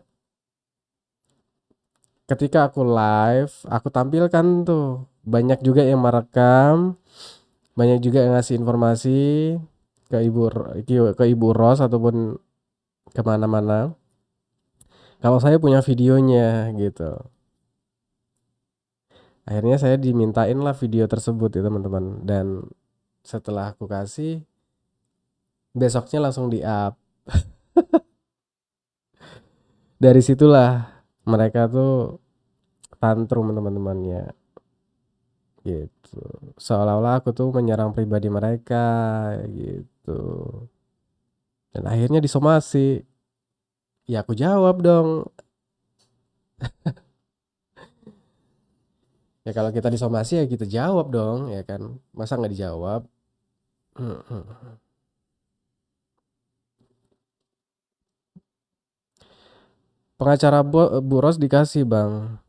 ketika aku live, aku tampilkan tuh banyak juga yang merekam, banyak juga yang ngasih informasi ke ibu Ros ataupun kemana-mana. Kalau saya punya videonya gitu. Akhirnya saya dimintain lah video tersebut ya teman-teman. Dan setelah aku kasih, besoknya langsung di-up. Dari situlah mereka tuh tantrum teman-temannya gitu. Seolah-olah aku tuh menyerang pribadi mereka gitu. Dan akhirnya disomasi. Ya aku jawab dong. Ya kalau kita disomasi ya kita jawab dong ya kan. Masa nggak dijawab? Pengacara Bu Ros dikasih bang.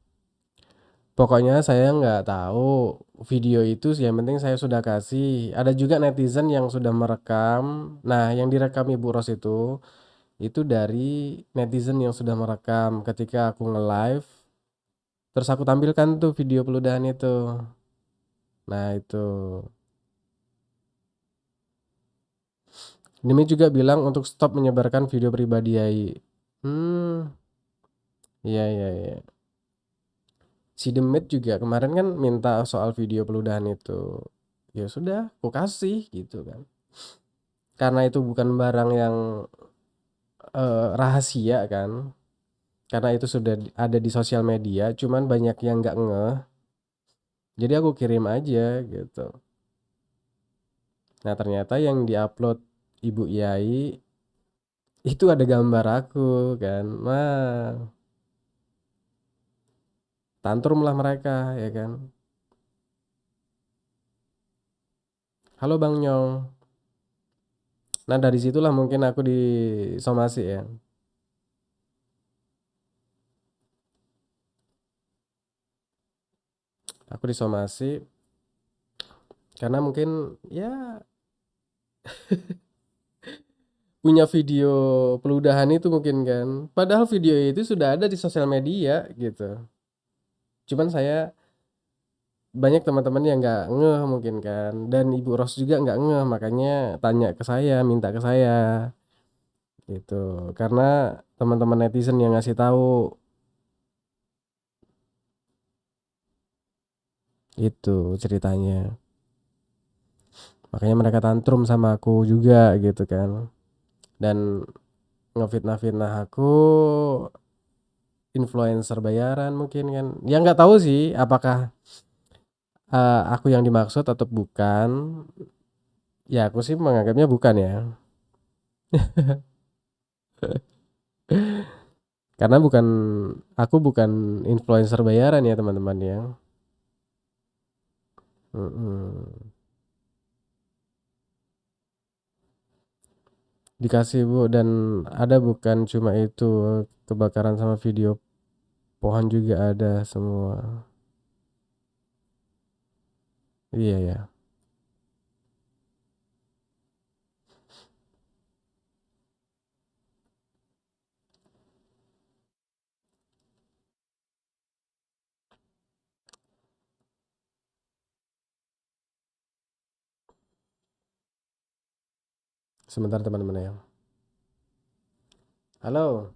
Pokoknya saya nggak tahu video itu sih, yang penting saya sudah kasih. Ada juga netizen yang sudah merekam. Nah, yang direkam Ibu Ros itu dari netizen yang sudah merekam ketika aku nge-live. Terus aku tampilkan tuh video peludahan itu. Nah, itu. Demi juga bilang untuk stop menyebarkan video pribadi Yai. Hmm, iya, iya, iya. Si Demit juga kemarin kan minta soal video peludahan itu. Ya sudah, aku kasih gitu kan. Karena itu bukan barang yang rahasia kan. Karena itu sudah ada di sosial media, cuman banyak yang nggak ngeh. Jadi aku kirim aja gitu. Nah, ternyata yang diupload Ibu Yai itu ada gambar aku kan. Nah, tantrum lah mereka ya kan. Halo Bang Nyong. Nah, dari situlah mungkin aku disomasi ya. Aku disomasi karena mungkin ya punya video peludahan itu mungkin kan. Padahal video itu sudah ada di sosial media gitu. Cuman saya banyak teman-teman yang nggak ngeh mungkin kan, dan Ibu Ros juga nggak ngeh, makanya tanya ke saya, minta ke saya gitu. Karena teman-teman netizen yang ngasih tahu itu ceritanya. Makanya mereka tantrum sama aku juga gitu kan. Dan ngefitnah-fitnah aku influencer bayaran mungkin kan. Ya nggak tahu sih apakah aku yang dimaksud atau bukan. Ya aku sih menganggapnya bukan ya. Karena aku bukan influencer bayaran ya teman-teman ya. Mm-mm. Dikasih Bu, dan ada bukan cuma itu, kebakaran sama video pohon juga ada semua. Iya ya. Sebentar teman-teman ya. Halo.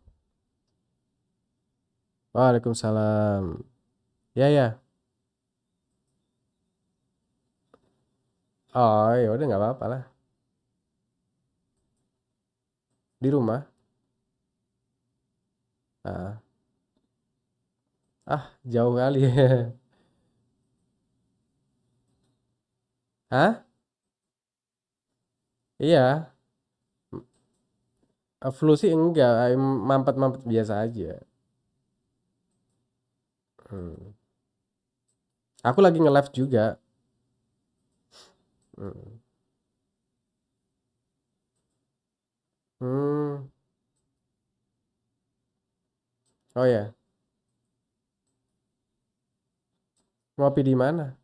Waalaikumsalam. Ya ya. Oh ya udah nggak apa-apa lah. Di rumah. Ah, jauh kali. Hah? Iya. Flu sih enggak, mampet-mampet biasa aja. Hmm. Aku lagi nge-live juga. Hmm. Hmm. Oh ya, ngopi di mana?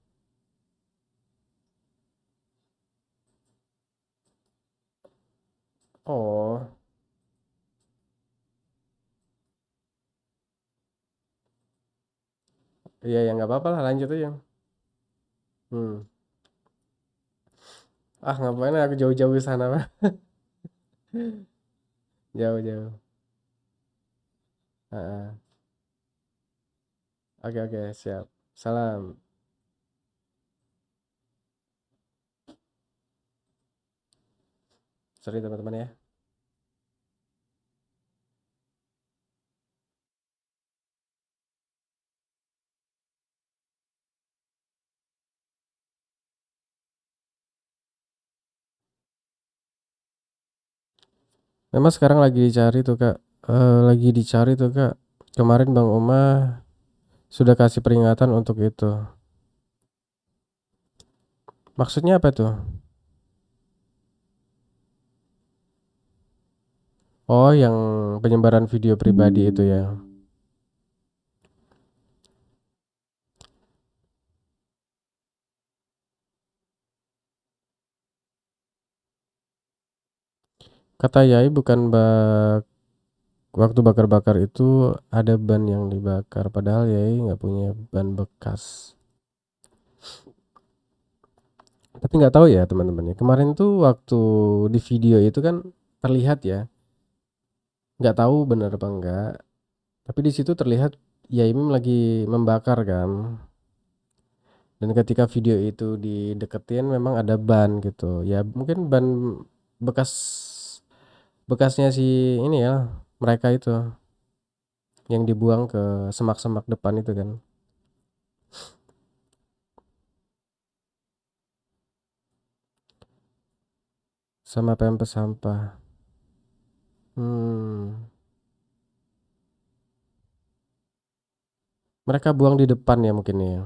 Oh, iya ya nggak apa-apa lah, lanjut aja. Hmm. Ngapain aku jauh-jauh ke sana mah? Jauh-jauh. Heeh. Oke oke, siap. Salam. Sorry teman-teman ya. Memang sekarang lagi dicari tuh Kak. Lagi dicari tuh Kak. Kemarin Bang Oma sudah kasih peringatan untuk itu. Maksudnya apa tuh? Oh, yang penyebaran video pribadi itu ya. Kata Yai bukan waktu bakar-bakar itu ada ban yang dibakar, padahal Yai nggak punya ban bekas. Tapi nggak tahu ya teman-teman ya. Kemarin tuh waktu di video itu kan terlihat ya, nggak tahu benar apa enggak. Tapi di situ terlihat Yaimim lagi membakar kan. Dan ketika video itu dideketin memang ada ban gitu. Ya mungkin ban bekas bekasnya si ini ya, mereka itu yang dibuang ke semak-semak depan itu kan. Sama pempes sampah. Hmm. Mereka buang di depan ya mungkin ya.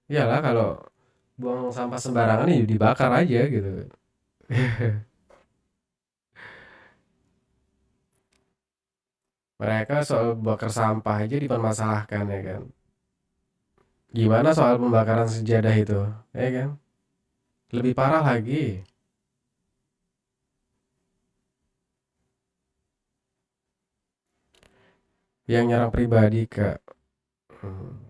Iyalah kalau buang sampah sembarangan ya dibakar aja gitu. Mereka soal bakar sampah aja dipermasalahkan ya kan. Gimana soal pembakaran sejadah itu? Ya kan? Lebih parah lagi. Yang nyerang pribadi ke hmm,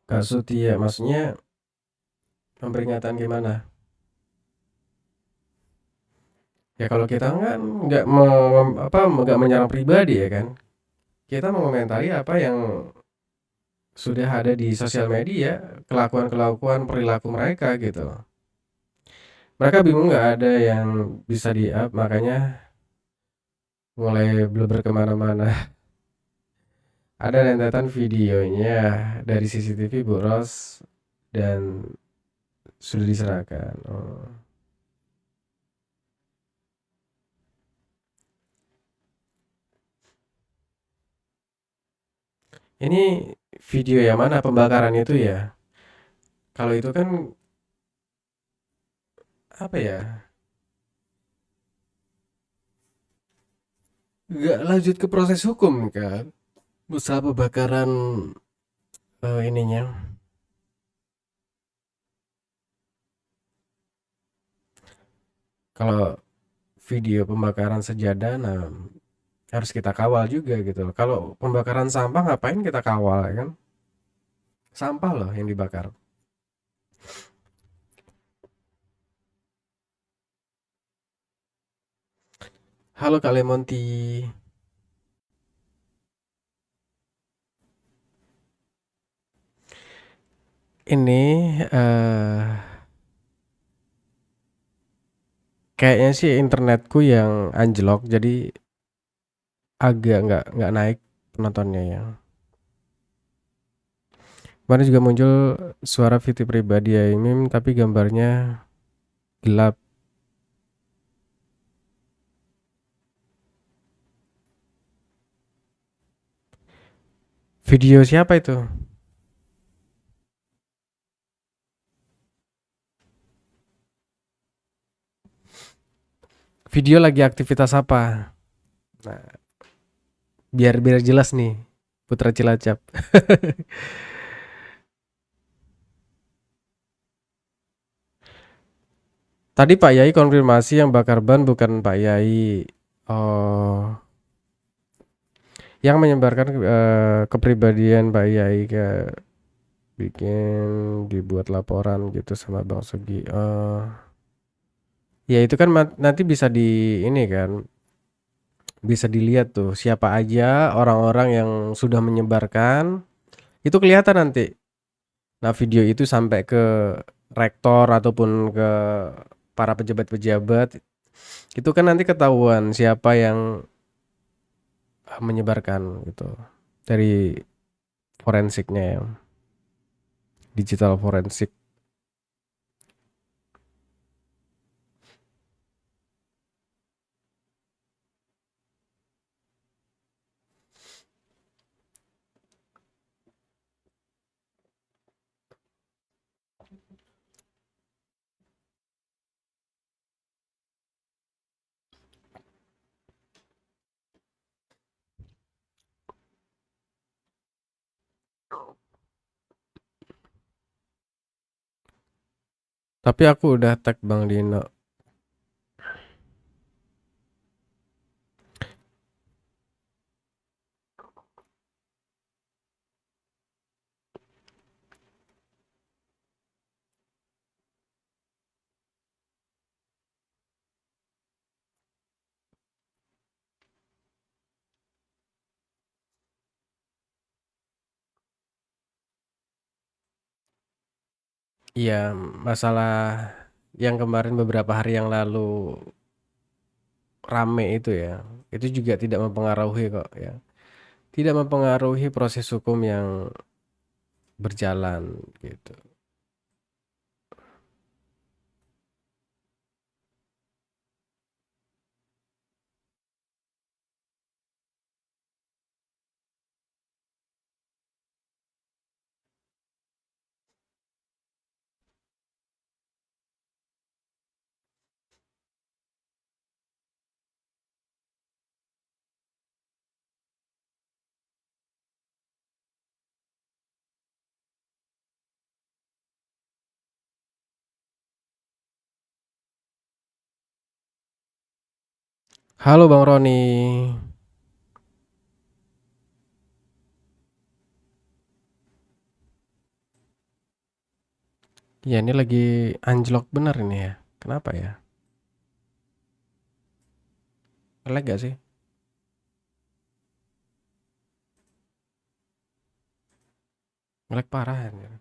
Kak Sutia, maksudnya peringatan gimana? Ya kalau kita kan nggak menyerang pribadi ya kan. Kita mengomentari apa yang sudah ada di sosial media, kelakuan-kelakuan perilaku mereka gitu. Mereka bingung nggak ada yang bisa di-up, makanya mulai bluber kemana-mana. Ada rentetan videonya dari CCTV Bu Ros dan sudah diserahkan. Oh. Ini video yang mana pembakaran itu ya? Kalau itu kan apa ya? Nggak lanjut ke proses hukum kan? Usaha pembakaran ininya. Kalau video pembakaran sejadah, nah harus kita kawal juga gitu. Kalau pembakaran sampah ngapain kita kawal ya kan? Sampah loh yang dibakar. Halo Kak Lemonti. Ini kayaknya sih internetku yang anjlok jadi agak nggak naik penontonnya ya. Kemarin juga muncul suara VT pribadi ya Imim tapi gambarnya gelap. Video siapa itu? Video lagi aktivitas apa? Nah, biar biar jelas nih. Putra Cilacap. Tadi Pak Yai konfirmasi yang bakar ban bukan Pak Yai. Oh, yang menyebarkan kepribadian Pak Yai ke bikin dibuat laporan gitu sama Bang Segi. Ya itu kan nanti bisa di ini kan, bisa dilihat tuh siapa aja orang-orang yang sudah menyebarkan. Itu kelihatan nanti. Nah, video itu sampai ke rektor ataupun ke para pejabat-pejabat. Itu kan nanti ketahuan siapa yang menyebarkan gitu. Dari forensiknya ya, digital forensik. Tapi aku udah tag Bang Dino. Iya, masalah yang kemarin beberapa hari yang lalu rame itu ya, itu juga tidak mempengaruhi kok ya. Tidak mempengaruhi proses hukum yang berjalan gitu. Halo Bang Roni. Ya ini lagi anjlok bener ini ya. Kenapa ya? Lag gak sih? Lag parah ya.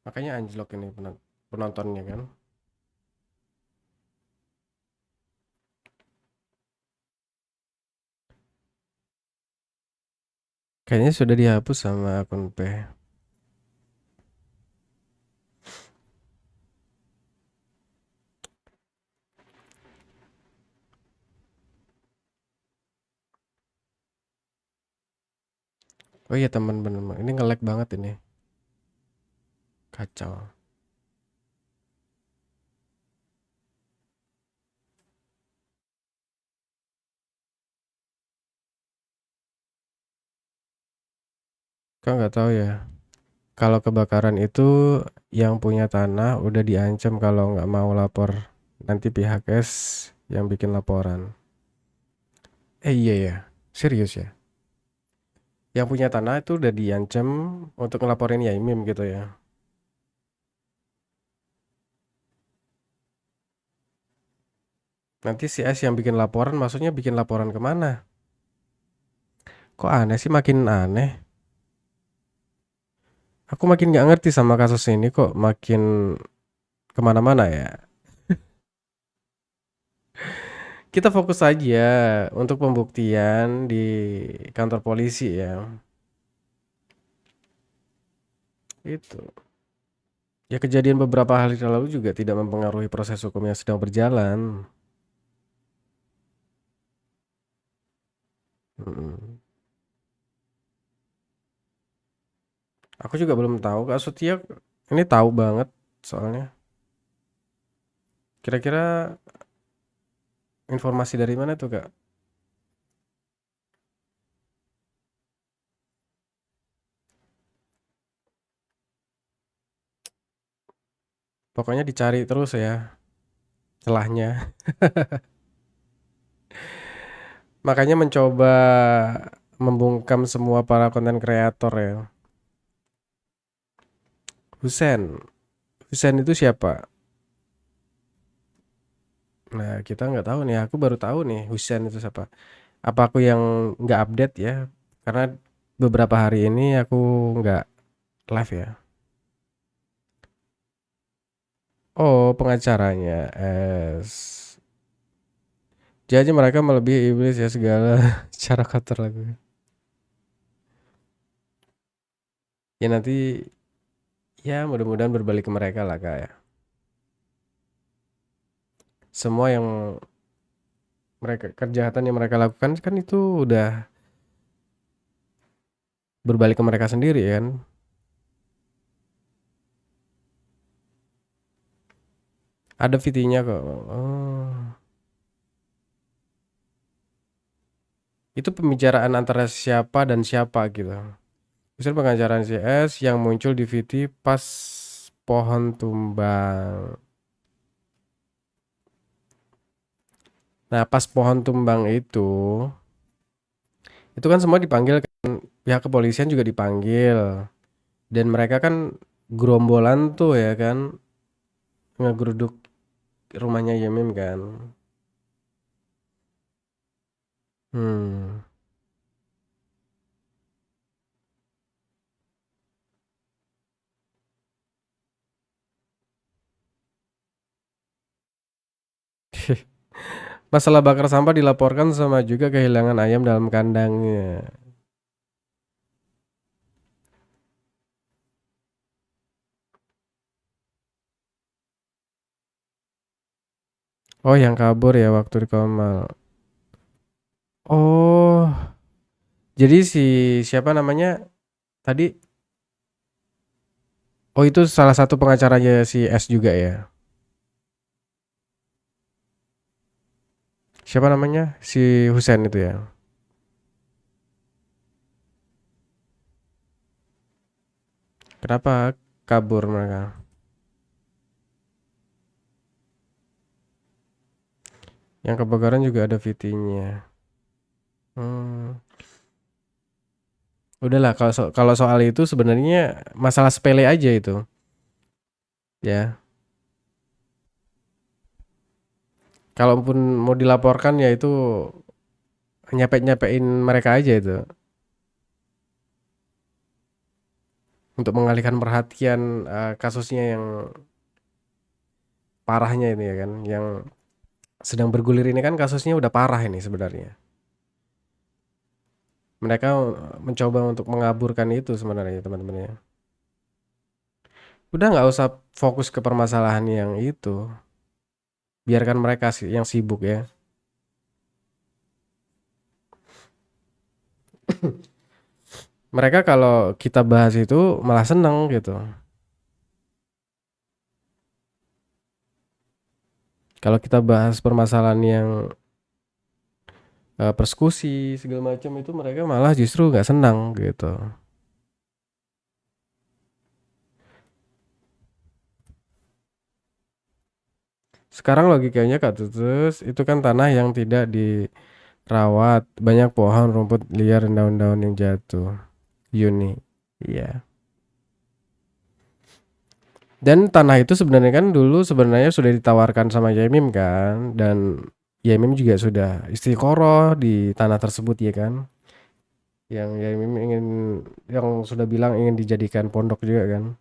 Makanya anjlok ini penontonnya kan. Kayaknya sudah dihapus sama akun P. Oh iya teman bener. Ini nge-lag banget ini. Kacau. Kau nggak tahu ya. Kalau kebakaran itu yang punya tanah udah diancam kalau nggak mau lapor. Nanti pihak S yang bikin laporan. Iya ya. Serius ya. Yang punya tanah itu udah diancam untuk ngelaporin Yaimim gitu ya. Nanti si S yang bikin laporan, maksudnya bikin laporan kemana? Kok aneh sih, makin aneh. Aku makin nggak ngerti sama kasus ini kok makin kemana-mana ya. Kita fokus aja untuk pembuktian di kantor polisi ya. Itu. Ya kejadian beberapa hari lalu juga tidak mempengaruhi proses hukum yang sedang berjalan. Mm. Aku juga belum tahu Kak Sutia ini tahu banget soalnya. Kira-kira informasi dari mana tuh Kak? Pokoknya dicari terus ya celahnya. Makanya mencoba membungkam semua para konten kreator ya. Husen. Husen itu siapa? Nah, kita nggak tahu nih. Aku baru tahu nih Husen itu siapa. Apa aku yang nggak update ya? Karena beberapa hari ini aku nggak live ya. Oh, pengacaranya S. Jadi mereka melebihi iblis ya segala cara kotor lagu. Ya nanti ya mudah-mudahan berbalik ke mereka lah kak ya. Semua yang mereka kejahatan yang mereka lakukan kan itu udah berbalik ke mereka sendiri kan. Ada VT-nya kok. Oh. Itu pembicaraan antara siapa dan siapa gitu. Justru pengacara si S yang muncul di VT pas pohon tumbang. Nah, pas pohon tumbang itu kan semua dipanggil kan, pihak kepolisian juga dipanggil. Dan mereka kan gerombolan tuh ya kan, ngegeruduk rumahnya Yemim kan. Hmm. Masalah bakar sampah dilaporkan sama juga kehilangan ayam dalam kandangnya. Oh, yang kabur ya waktu di Komal. Oh, jadi si siapa namanya tadi? Oh, itu salah satu pengacaranya si S juga ya. Siapa namanya? Si Husen itu ya. Kenapa kabur mereka? Yang kebakaran juga ada VT-nya. Hmm. Udahlah kalau soal itu sebenarnya masalah sepele aja itu. Ya. Kalaupun mau dilaporkan ya itu nyepek-nyepekin mereka aja itu untuk mengalihkan perhatian kasusnya yang parahnya ini ya kan, yang sedang bergulir ini kan kasusnya udah parah ini sebenarnya. Mereka mencoba untuk mengaburkan itu sebenarnya teman-temannya. Udah nggak usah fokus ke permasalahan yang itu. Biarkan mereka sih yang sibuk ya. Mereka kalau kita bahas itu malah seneng gitu. Kalau kita bahas permasalahan yang persekusi segala macam itu mereka malah justru nggak senang gitu. Sekarang logikanya Kak Tutus itu kan tanah yang tidak dirawat, banyak pohon, rumput liar, dan daun-daun yang jatuh. Yuni, iya. Dan tanah itu sebenarnya kan dulu sebenarnya sudah ditawarkan sama Yemim kan, dan Yemim juga sudah istiqoroh di tanah tersebut ya kan. Yang Yemim yang sudah bilang ingin dijadikan pondok juga kan.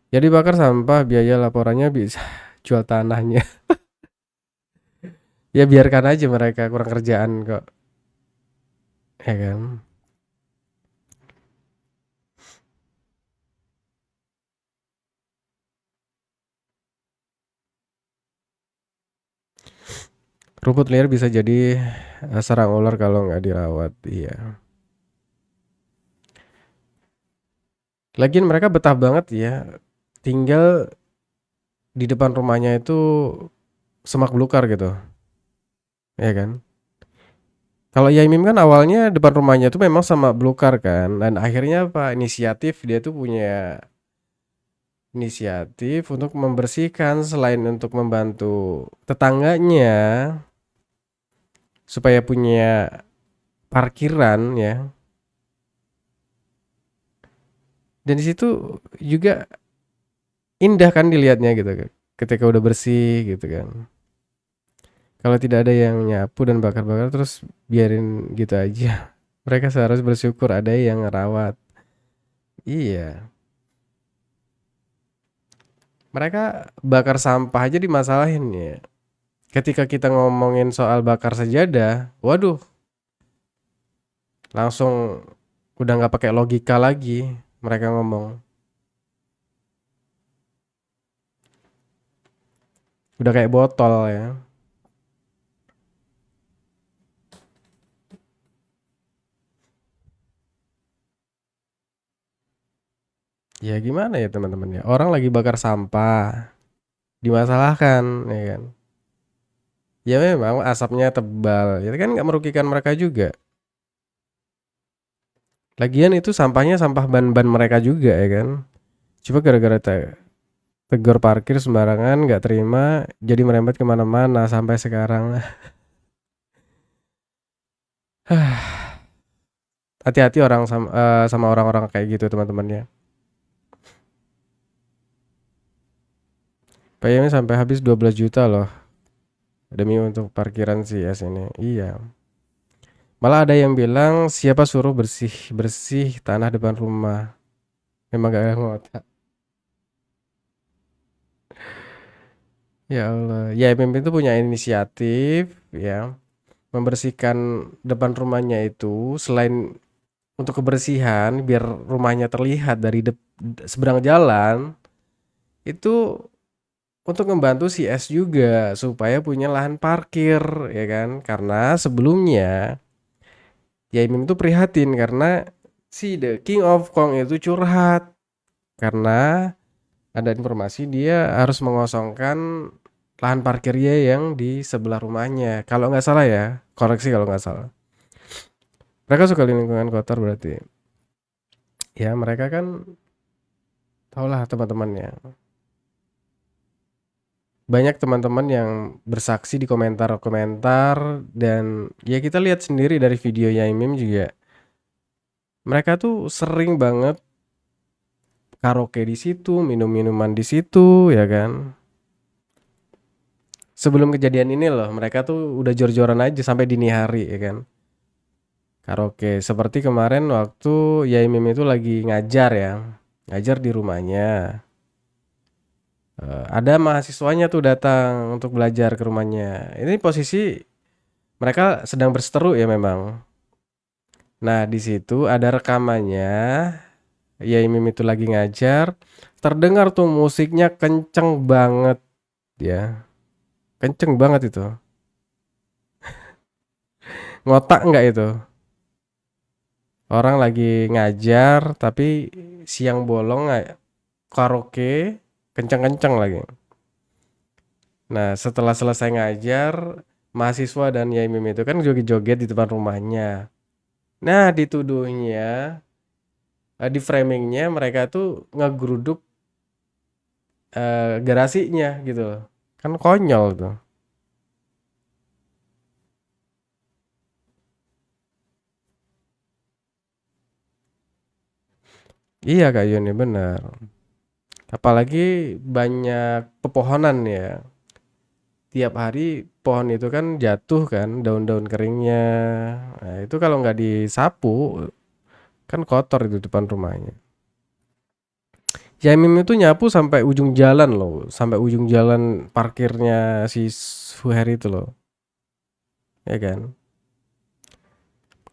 Jadi bakar sampah, biaya laporannya bisa jual tanahnya. Ya biarkan aja mereka kurang kerjaan kok, ya kan. Rumput liar bisa jadi sarang ular kalau nggak dirawat. Iya. Lagian mereka betah banget ya. Tinggal di depan rumahnya itu semak belukar gitu, ya kan. Kalau Yaimim kan awalnya depan rumahnya tuh memang sama belukar kan, dan akhirnya apa? Inisiatif dia tuh punya inisiatif untuk membersihkan selain untuk membantu tetangganya supaya punya parkiran ya. Dan di situ juga indah kan dilihatnya gitu kan. Ketika udah bersih gitu kan. Kalau tidak ada yang nyapu dan bakar-bakar terus biarin gitu aja. Mereka seharusnya bersyukur ada yang ngerawat. Iya. Mereka bakar sampah aja dimasalahin ya. Ketika kita ngomongin soal bakar sejadah, waduh, langsung udah nggak pakai logika lagi mereka ngomong. Udah kayak botol ya. Ya gimana ya teman-teman ya. Orang lagi bakar sampah, dimasalahkan ya kan. Ya memang asapnya tebal, ya kan nggak merugikan mereka juga. Lagian itu sampahnya sampah ban-ban mereka juga ya kan. Coba gara-gara tegur parkir sembarangan nggak terima, jadi merembet kemana-mana sampai sekarang. Hati-hati orang sama orang-orang kayak gitu teman-temannya. PM sampai habis 12 juta loh demi untuk parkiran si S ini. Iya. Malah ada yang bilang siapa suruh bersih-bersih tanah depan rumah. Memang gak ada ngotak. Ya Allah. Ya MMP itu punya inisiatif ya membersihkan depan rumahnya itu selain untuk kebersihan biar rumahnya terlihat dari seberang jalan itu untuk membantu si S juga supaya punya lahan parkir ya kan karena sebelumnya ya Imim tuh prihatin karena si The King of Kong itu curhat karena ada informasi dia harus mengosongkan lahan parkirnya yang di sebelah rumahnya. Kalau nggak salah ya, koreksi kalau nggak salah. Mereka suka lingkungan kotor berarti. Ya mereka kan tahulah teman-temannya. Banyak teman-teman yang bersaksi di komentar-komentar dan ya kita lihat sendiri dari videonya Imim juga. Mereka tuh sering banget karaoke di situ, minum-minuman di situ, ya kan. Sebelum kejadian ini loh, mereka tuh udah jor-joran aja sampai dini hari, ya kan. Karaoke. Seperti kemarin waktu Yai Mim itu lagi ngajar ya, ngajar di rumahnya. Ada mahasiswanya tuh datang untuk belajar ke rumahnya. Ini posisi mereka sedang berseteru ya memang. Nah, di situ ada rekamannya. Yai Mim itu lagi ngajar, terdengar tuh musiknya kenceng banget ya. Kenceng banget itu. Ngotak nggak itu? Orang lagi ngajar tapi siang bolong karaoke kenceng-kenceng lagi. Nah, setelah selesai ngajar, mahasiswa dan Yai Mim itu kan joget-joget di depan rumahnya. Nah, dituduhnya di framingnya mereka tuh ngegeruduk garasinya gitu loh. Kan konyol tuh. Iya Kak Yoni benar. Apalagi banyak pepohonan ya. Tiap hari pohon itu kan jatuh kan daun-daun keringnya. Nah, itu kalau nggak disapu kan kotor itu depan rumahnya. Jamim itu nyapu sampai ujung jalan loh, sampai ujung jalan parkirnya si Suher itu loh, ya kan?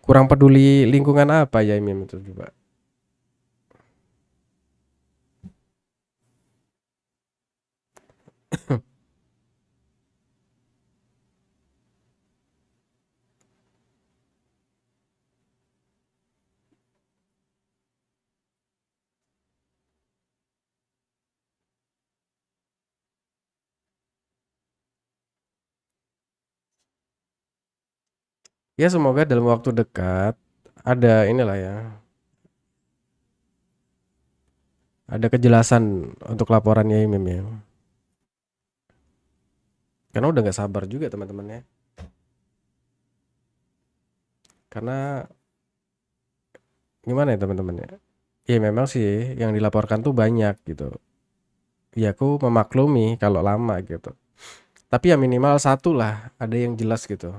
Kurang peduli lingkungan apa Jamim itu coba? Ya semoga dalam waktu dekat ada inilah ya, ada kejelasan untuk laporan Jamim ya. Karena udah nggak sabar juga teman-temannya. Karena gimana ya teman-teman ya? Ya memang sih yang dilaporkan tuh banyak gitu. Ya aku memaklumi kalau lama gitu. Tapi ya minimal satu lah, ada yang jelas gitu.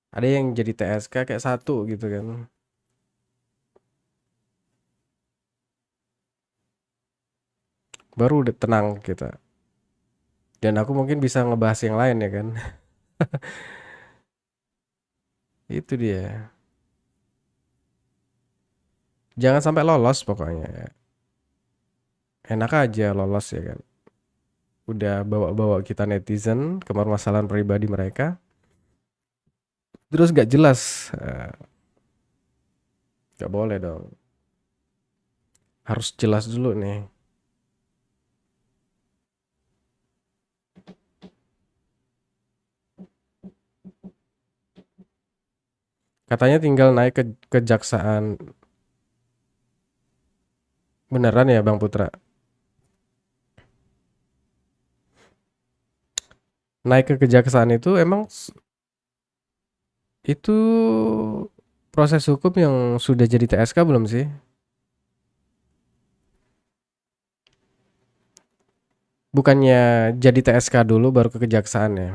Ada yang jadi TSK kayak satu gitu kan. Baru udah tenang kita. Dan aku mungkin bisa ngebahas yang lain ya kan. Itu dia. Jangan sampai lolos pokoknya. Enak aja lolos ya kan. Udah bawa-bawa kita netizen ke permasalahan pribadi mereka. Terus gak jelas. Gak boleh dong. Harus jelas dulu nih. Katanya tinggal naik ke kejaksaan. Beneran ya Bang Putra? Naik ke kejaksaan itu emang itu proses hukum yang sudah jadi TSK belum sih? Bukannya jadi TSK dulu baru ke kejaksaan ya?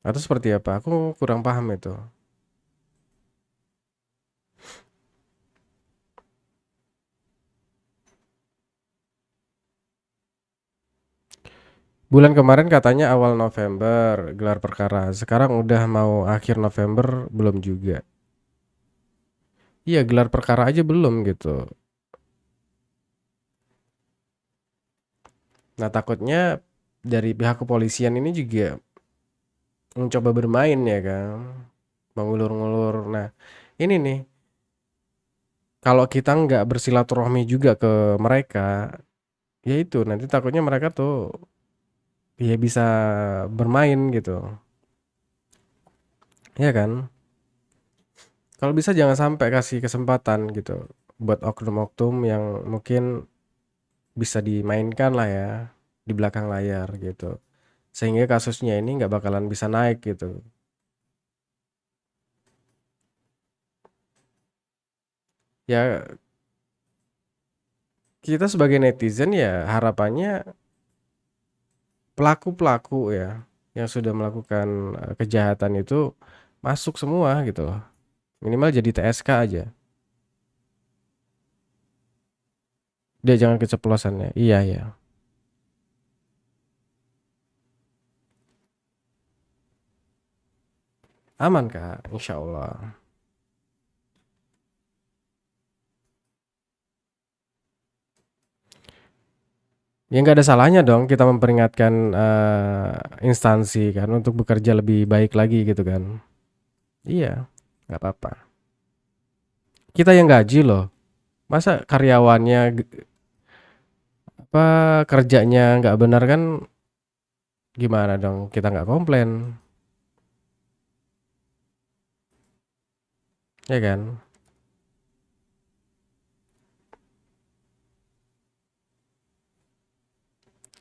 Atau seperti apa? Aku kurang paham itu. Bulan kemarin katanya awal November gelar perkara. Sekarang udah mau akhir November belum juga. Iya, gelar perkara aja belum gitu. Nah, takutnya dari pihak kepolisian ini juga mencoba bermain ya kan. Mengulur-ngulur. Nah, ini nih, kalau kita nggak bersilaturahmi juga ke mereka, ya itu nanti takutnya mereka tuh ya bisa bermain gitu. Ya kan? Kalau bisa jangan sampai kasih kesempatan gitu buat oknum-oknum yang mungkin bisa dimainkan lah ya di belakang layar gitu. Sehingga kasusnya ini nggak bakalan bisa naik gitu. Ya kita sebagai netizen ya harapannya pelaku-pelaku ya yang sudah melakukan kejahatan itu masuk semua gitu loh. Minimal jadi TSK aja. Dia jangan keceplosannya. Iya ya. Aman Kak, insya Allah. Ya nggak ada salahnya dong kita memperingatkan instansi kan untuk bekerja lebih baik lagi gitu kan. Iya, nggak apa-apa. Kita yang gaji loh. Masa karyawannya apa kerjanya nggak benar kan gimana dong? Kita nggak komplain, ya kan?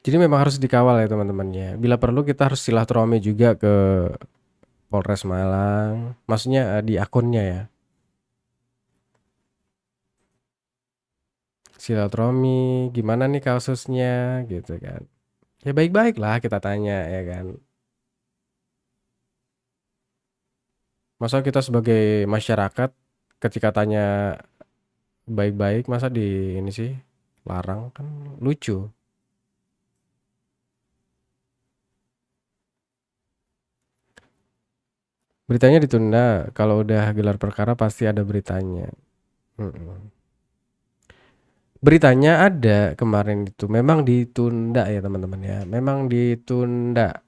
Jadi memang harus dikawal ya teman-temannya. Bila perlu kita harus silaturahmi juga ke Polres Malang. Maksudnya di akunnya ya. Silaturahmi, gimana nih kasusnya gitu kan. Ya baik-baik lah kita tanya ya kan. Masa kita sebagai masyarakat ketika tanya baik-baik masa di ini sih larang kan lucu. Beritanya ditunda. Kalau udah gelar perkara pasti ada beritanya. Mm-mm. Beritanya ada kemarin itu. Memang ditunda ya teman-teman ya. Memang ditunda.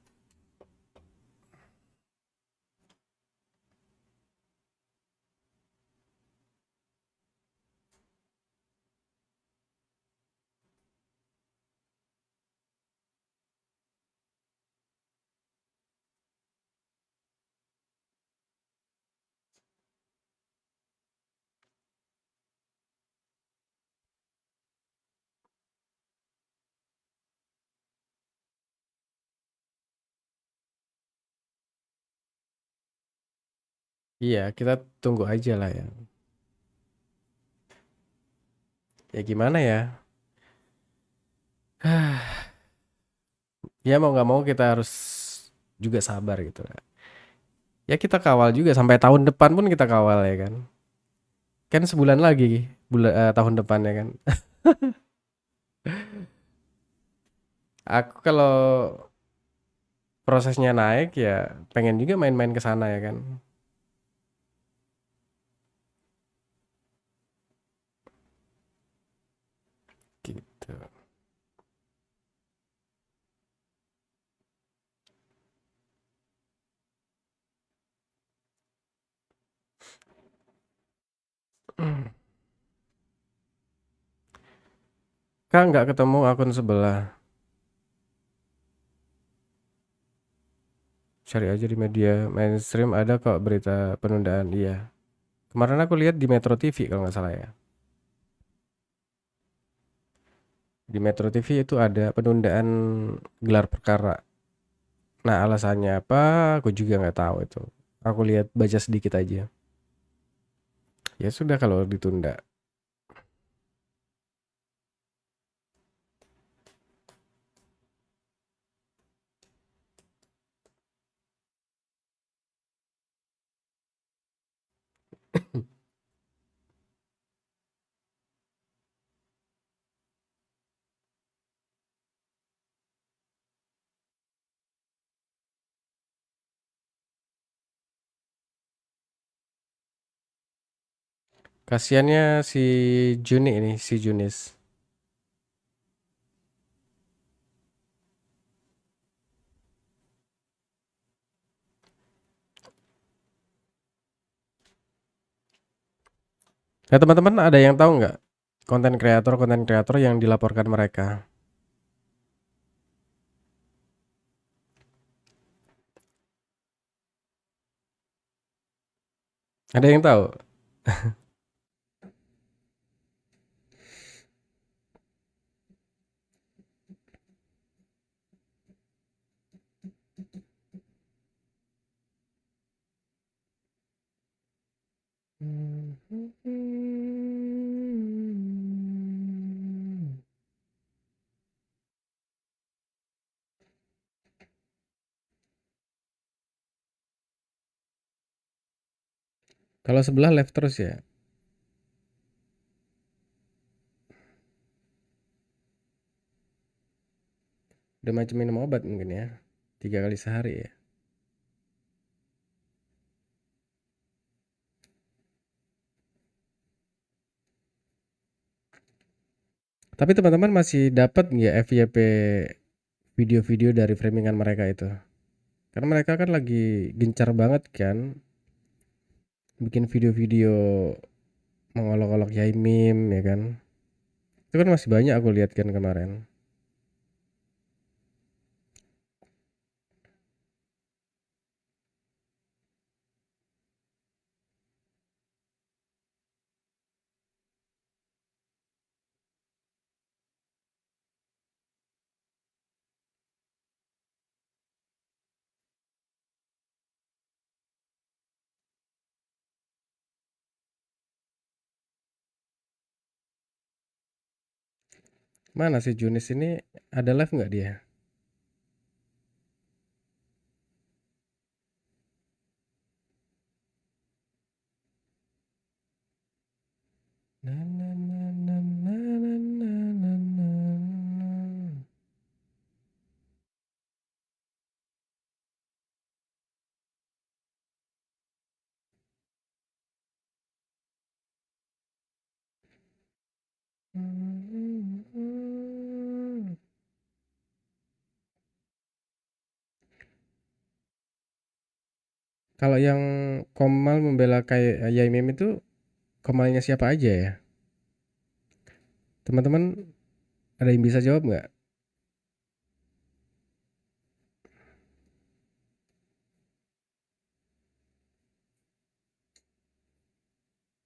Iya, kita tunggu aja lah ya. Ya gimana ya? Ya mau nggak mau kita harus juga sabar gitu. Ya kita kawal juga sampai tahun depan pun kita kawal ya kan. Kan sebulan lagi tahun depan ya kan. Aku kalau prosesnya naik ya pengen juga main-main ke sana ya kan. Gitu. Kak nggak ketemu akun sebelah. Cari aja di media mainstream ada kok berita penundaan. Iya. Kemarin aku lihat di Metro TV kalau nggak salah ya. Di Metro TV itu ada penundaan gelar perkara. Nah, alasannya apa? Aku juga nggak tahu itu. Aku lihat baca sedikit aja. Ya sudah kalau ditunda. Kasiannya si Juni ini, si Junis. Nah, teman-teman ada yang tahu nggak konten kreator yang dilaporkan mereka? Ada yang tahu? Kalau sebelah left terus ya. Udah macam minum obat mungkin ya. 3 kali sehari ya. Tapi teman-teman masih dapat nggak FYP video-video dari framingan mereka itu? Karena mereka kan lagi gencar banget kan bikin video-video mengolok-olok Yai Mim ya kan. Itu kan masih banyak aku lihat kan kemarin. Mana si Junis ini, ada live nggak dia? Na, na, na, na, na, na, na, na, na. Kalau yang Komal membela kayak Yai Mim itu, Komalnya siapa aja ya? Teman-teman ada yang bisa jawab nggak?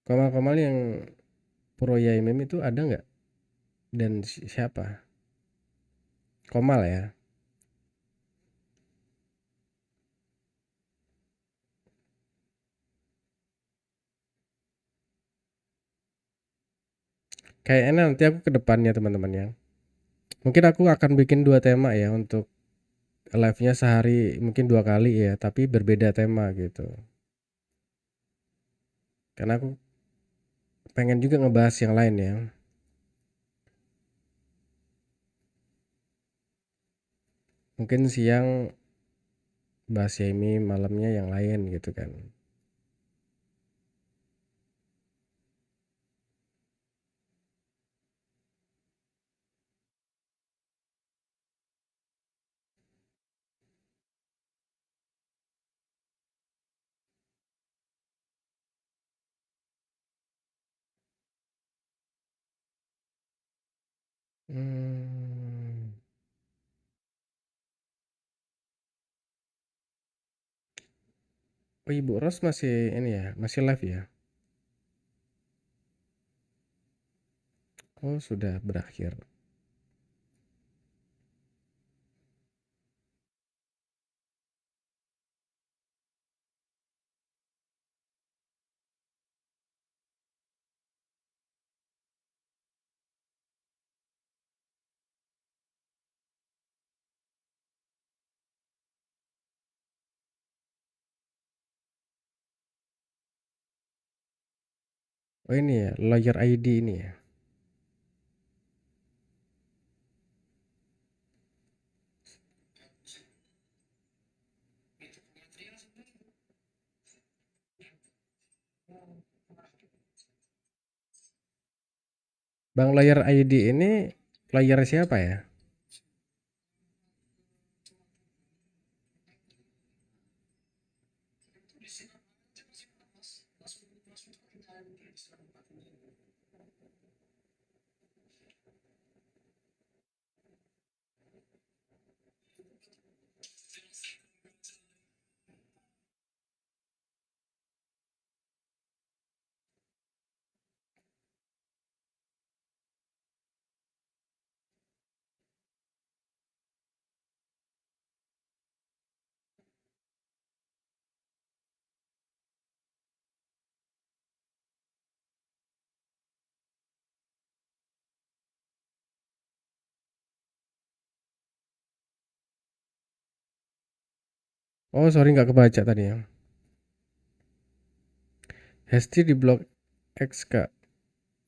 Komal-komal yang pro Yai Mim itu ada nggak? Dan siapa? Komal ya. Kayaknya nanti aku ke depannya teman-teman ya. Mungkin aku akan bikin 2 tema ya untuk live-nya sehari mungkin 2 kali ya, tapi berbeda tema gitu. Karena aku pengen juga ngebahas yang lain ya. Mungkin siang bahas Yemi, malamnya yang lain gitu kan. Hmm. Oh, Ibu Ros masih ini ya, masih live ya? Oh, sudah berakhir. Oh ini ya, lawyer ID ini ya. Bang lawyer ID ini lawyer siapa ya? Oh sorry nggak kebaca tadi ya. Hesti di blok X kak,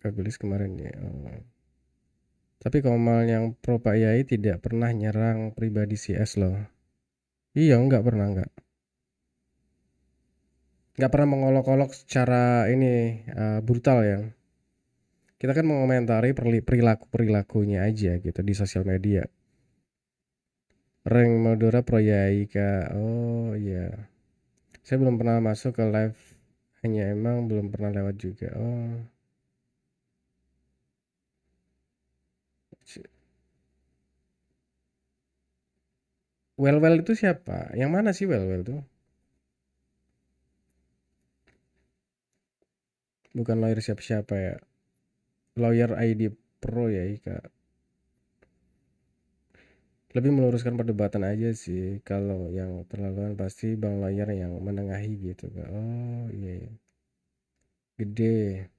Kagulis kemarin ya. Oh. Tapi Komal yang pro Pak Yai tidak pernah nyerang pribadi si S loh. Iya nggak pernah nggak pernah mengolok-olok secara ini brutal ya. Kita kan mengomentari perilakunya aja gitu di sosial media. Rank Madura Pro Yai kak. Oh iya. Saya belum pernah masuk ke live, hanya emang belum pernah lewat juga. Oh. Well itu siapa? Yang mana sih Well tuh? Bukan lawyer siapa-siapa ya. Lawyer ID Pro ya Ika. Lebih meluruskan perdebatan aja sih. Kalau yang terlaluan pasti Bang Lawyer yang menengahi gitu Kak. Oh iya, iya. Gede.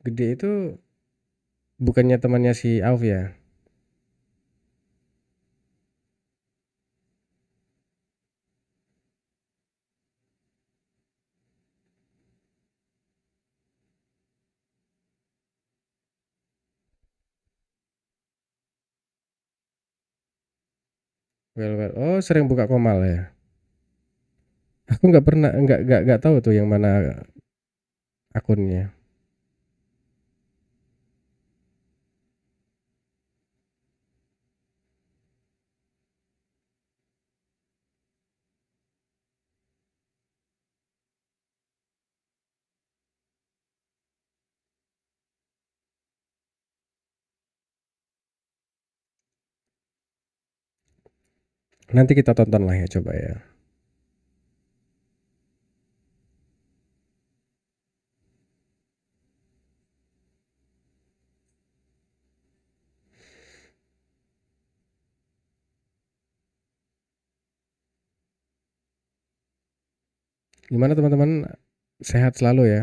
Gede itu bukannya temannya si Auf ya? Oh sering buka Komal ya? Aku nggak pernah, nggak tahu tuh yang mana akunnya. Nanti kita tonton lah ya coba ya. Gimana teman-teman? Sehat selalu ya.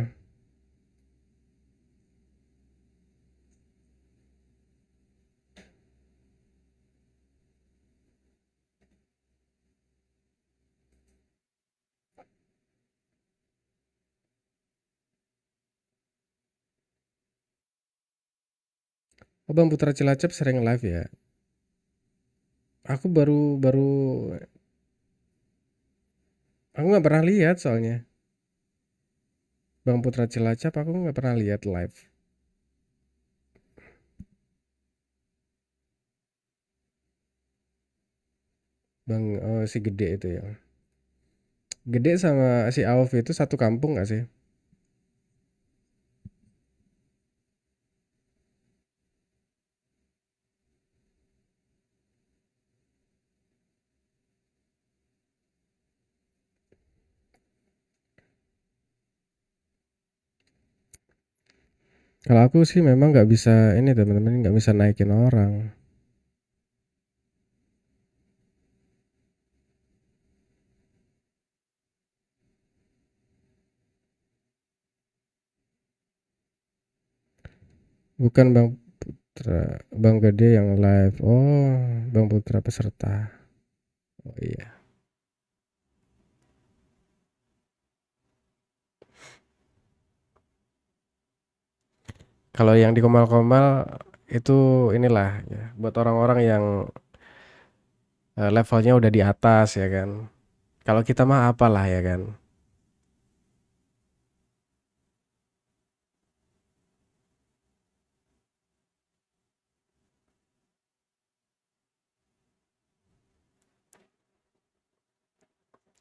Oh Bang Putra Cilacap sering live ya. Aku baru baru aku nggak pernah lihat soalnya. Bang Putra Cilacap aku nggak pernah lihat live. Bang oh, si Gede itu ya. Gede sama si Auf itu satu kampung nggak sih? Kalau aku sih memang nggak bisa ini teman-teman nggak bisa naikin orang. Bukan Bang Putra, Bang Gede yang live. Oh, Bang Putra peserta. Oh iya. Kalau yang di Komal-Komal itu inilah ya, buat orang-orang yang levelnya udah di atas ya kan. Kalau kita mah apalah ya kan.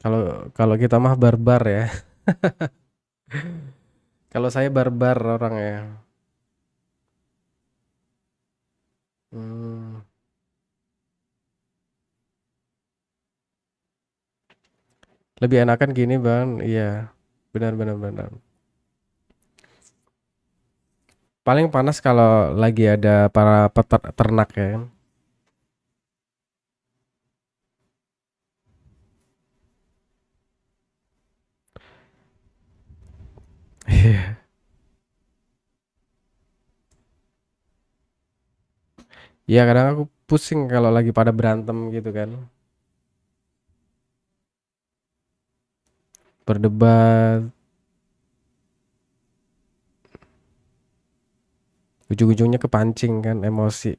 Kalau kalau kita mah barbar ya. Kalau saya barbar orang ya. Hmm, lebih enakan gini bang, iya benar benar benar. Paling panas kalau lagi ada para peternak ya kan. Iya. Iya kadang aku pusing kalau lagi pada berantem gitu kan. Berdebat, ujung-ujungnya kepancing kan emosi.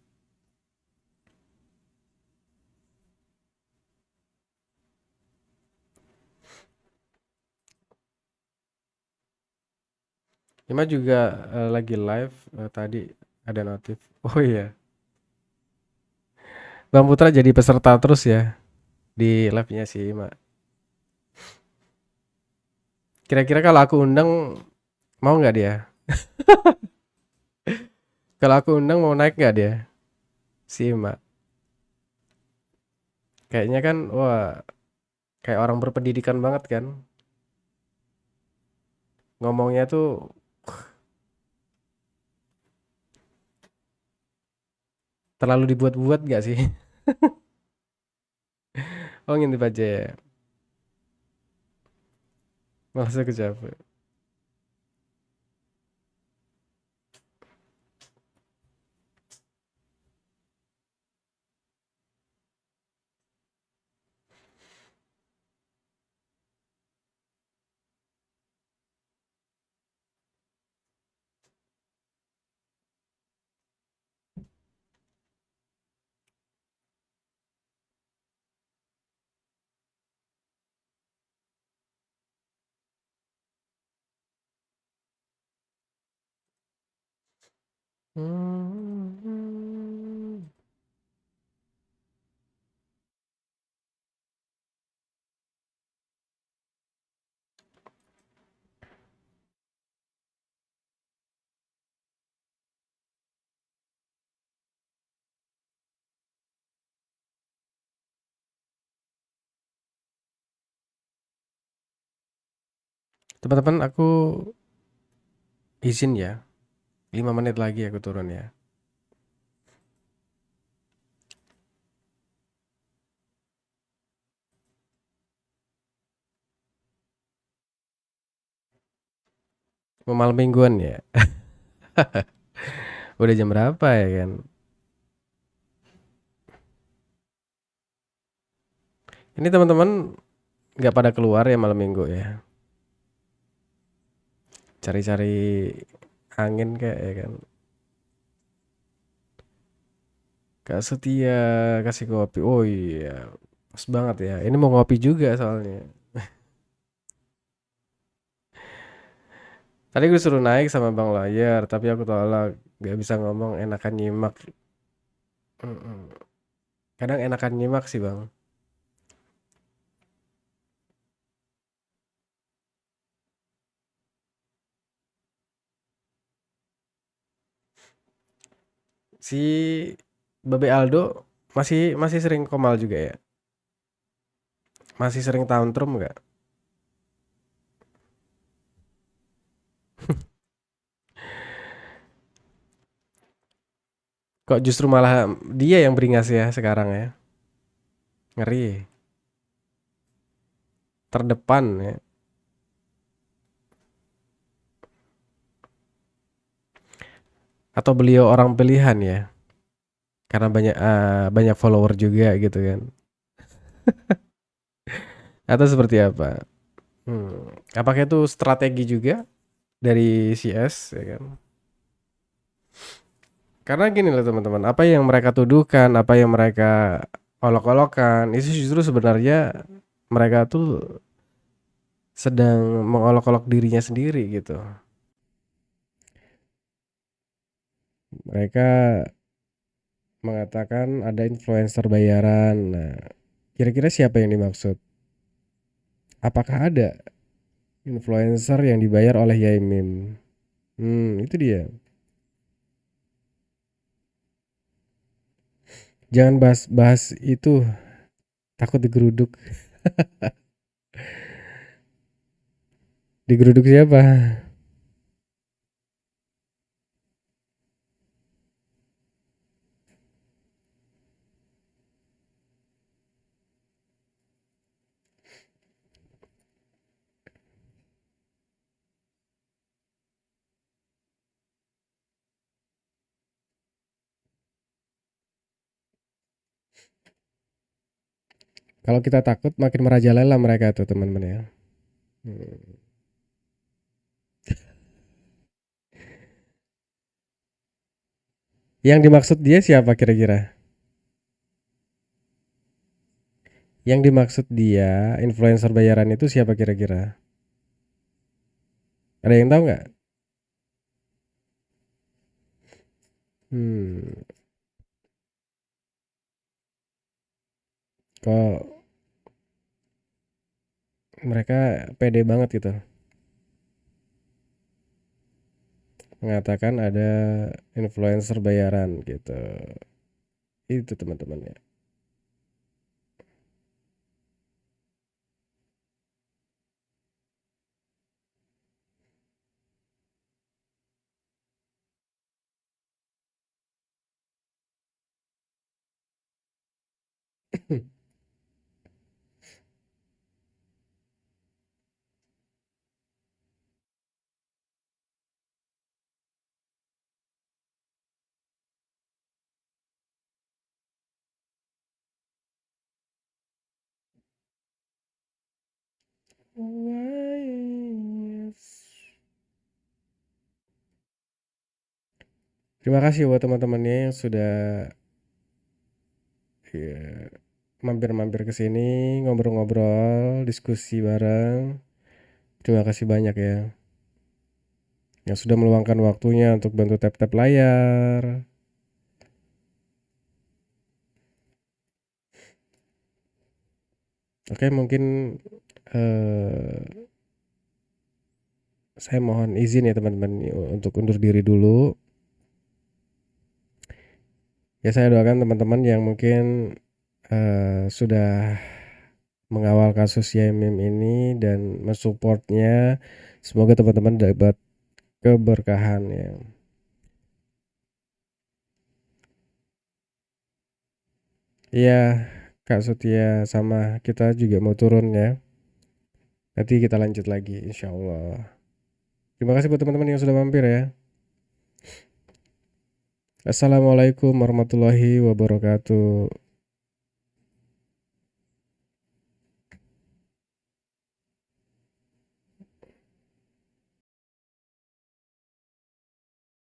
Ima juga lagi live tadi ada notif. Oh iya, Bang Putra jadi peserta terus ya di live-nya si Ima. Kira-kira kalau aku undang mau nggak dia? Kalau aku undang mau naik nggak dia? Si Ima. Kayaknya kan, wah kayak orang berpendidikan banget kan. Ngomongnya tuh terlalu dibuat-buat nggak sih? Oh ngintip aja ya. Masa kecapek. Hmm. Teman-teman aku izin ya. 5 menit lagi aku turun ya. Mau malam mingguan ya. Udah jam berapa ya kan? Ini teman-teman nggak pada keluar ya malam minggu ya. Cari-cari angin kayak ya kan. Kak Setia kasih kopi. Oh iya, pas banget ya. Ini mau ngopi juga soalnya. Tadi gue suruh naik sama Bang Layar, tapi aku tolak. Gak bisa ngomong, enakan nyimak. Mm-mm. Kadang enakan nyimak sih Bang. Si Babe Aldo masih masih sering komal juga ya. Masih sering tantrum nggak? Kok justru malah dia yang beringas ya sekarang ya? Ngeri. Terdepan ya. Atau beliau orang pilihan ya? Karena banyak follower juga gitu kan. Atau seperti apa? Apakah itu strategi juga dari CS ya kan? Karena gini loh teman-teman, apa yang mereka tuduhkan, apa yang mereka olok-olokkan, itu justru sebenarnya mereka tuh sedang mengolok-olok dirinya sendiri gitu. Mereka mengatakan ada influencer bayaran. Nah, kira-kira siapa yang dimaksud? Apakah ada influencer yang dibayar oleh Yaimim? Itu dia. Jangan bahas-bahas itu, takut digeruduk. Digeruduk siapa? Kalau kita takut makin merajalela mereka tuh teman-teman ya. Hmm. Yang dimaksud dia siapa kira-kira? Yang dimaksud dia influencer bayaran itu siapa kira-kira? Ada yang tahu nggak? Hmm, kok mereka pede banget gitu mengatakan ada influencer bayaran gitu. Itu teman-teman ya. Terima kasih buat teman-temannya yang sudah ya, mampir-mampir ke sini ngobrol-ngobrol, diskusi bareng. Terima kasih banyak ya yang sudah meluangkan waktunya untuk bantu tap-tap layar. Oke, mungkin eh, saya mohon izin ya teman-teman untuk undur diri dulu. Ya saya doakan teman-teman yang mungkin sudah mengawal kasus YMM ini dan mensupportnya. Semoga teman-teman dapat keberkahan ya. Iya, Kak Setia sama kita juga mau turun ya. Nanti kita lanjut lagi insya Allah. Terima kasih buat teman-teman yang sudah mampir ya. Assalamualaikum warahmatullahi wabarakatuh.